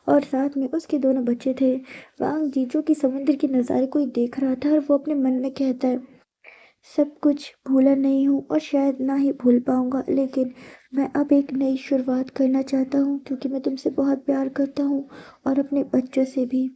और साथ में उसके दोनों बच्चे थे। वांग जीजो की समुद्र के नज़ारे को ही देख रहा था और वो अपने मन में कहता है, सब कुछ भूला नहीं हूँ और शायद ना ही भूल पाऊंगा लेकिन मैं अब एक नई शुरुआत करना चाहता हूँ क्योंकि मैं तुमसे बहुत प्यार करता हूँ और अपने बच्चों से भी।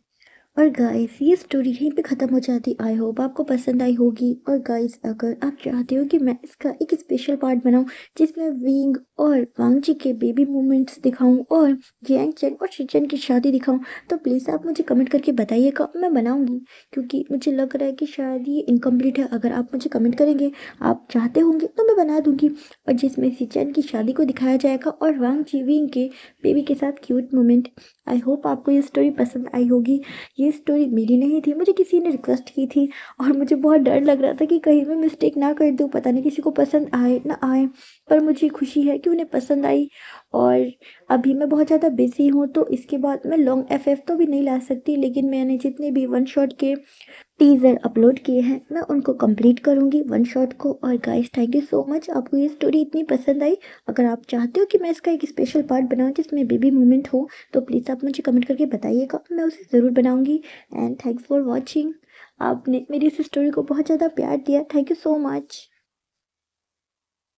और गाइस ये स्टोरी यहीं पे ख़त्म हो जाती। आई होप आपको पसंद आई होगी। और गाइस अगर आप चाहते हो कि मैं इसका एक स्पेशल पार्ट बनाऊं जिसमें विंग और वांगजी के बेबी मोमेंट्स दिखाऊं और जियांग चैन और शिचन की शादी दिखाऊं तो प्लीज़ आप मुझे कमेंट करके बताइएगा, मैं बनाऊंगी। क्योंकि मुझे लग रहा है कि शायद ये इनकम्प्लीट है। अगर आप मुझे कमेंट करेंगे, आप चाहते होंगे तो मैं बना दूंगी। और जिसमें शिचन की शादी को दिखाया जाएगा और वांगजी विंग के बेबी के साथ क्यूट मोमेंट। आई होप आपको ये स्टोरी पसंद आई होगी। ये स्टोरी मेरी नहीं थी, मुझे किसी ने रिक्वेस्ट की थी और मुझे बहुत डर लग रहा था कि कहीं मैं मिस्टेक ना कर दूँ, पता नहीं किसी को पसंद आए ना आए। पर मुझे खुशी है कि उन्हें पसंद आई। और अभी मैं बहुत ज़्यादा बिजी हूँ तो इसके बाद मैं लॉन्ग एफ तो भी नहीं ला सकती, लेकिन मैंने जितने भी वन शॉट के टीज़र अपलोड किए हैं मैं उनको कंप्लीट करूँगी वन शॉट को। और guys thank you so much, आपको ये स्टोरी इतनी पसंद आई। अगर आप चाहते हो कि मैं इसका एक स्पेशल पार्ट बनाऊँ जिसमें बेबी मोमेंट हो तो प्लीज़ आप मुझे कमेंट करके बताइएगा, मैं उसे ज़रूर बनाऊँगी। And thanks for watching. आपने मेरी इस स्टोरी को बहुत ज़्यादा प्यार दिया, थैंक यू सो मच।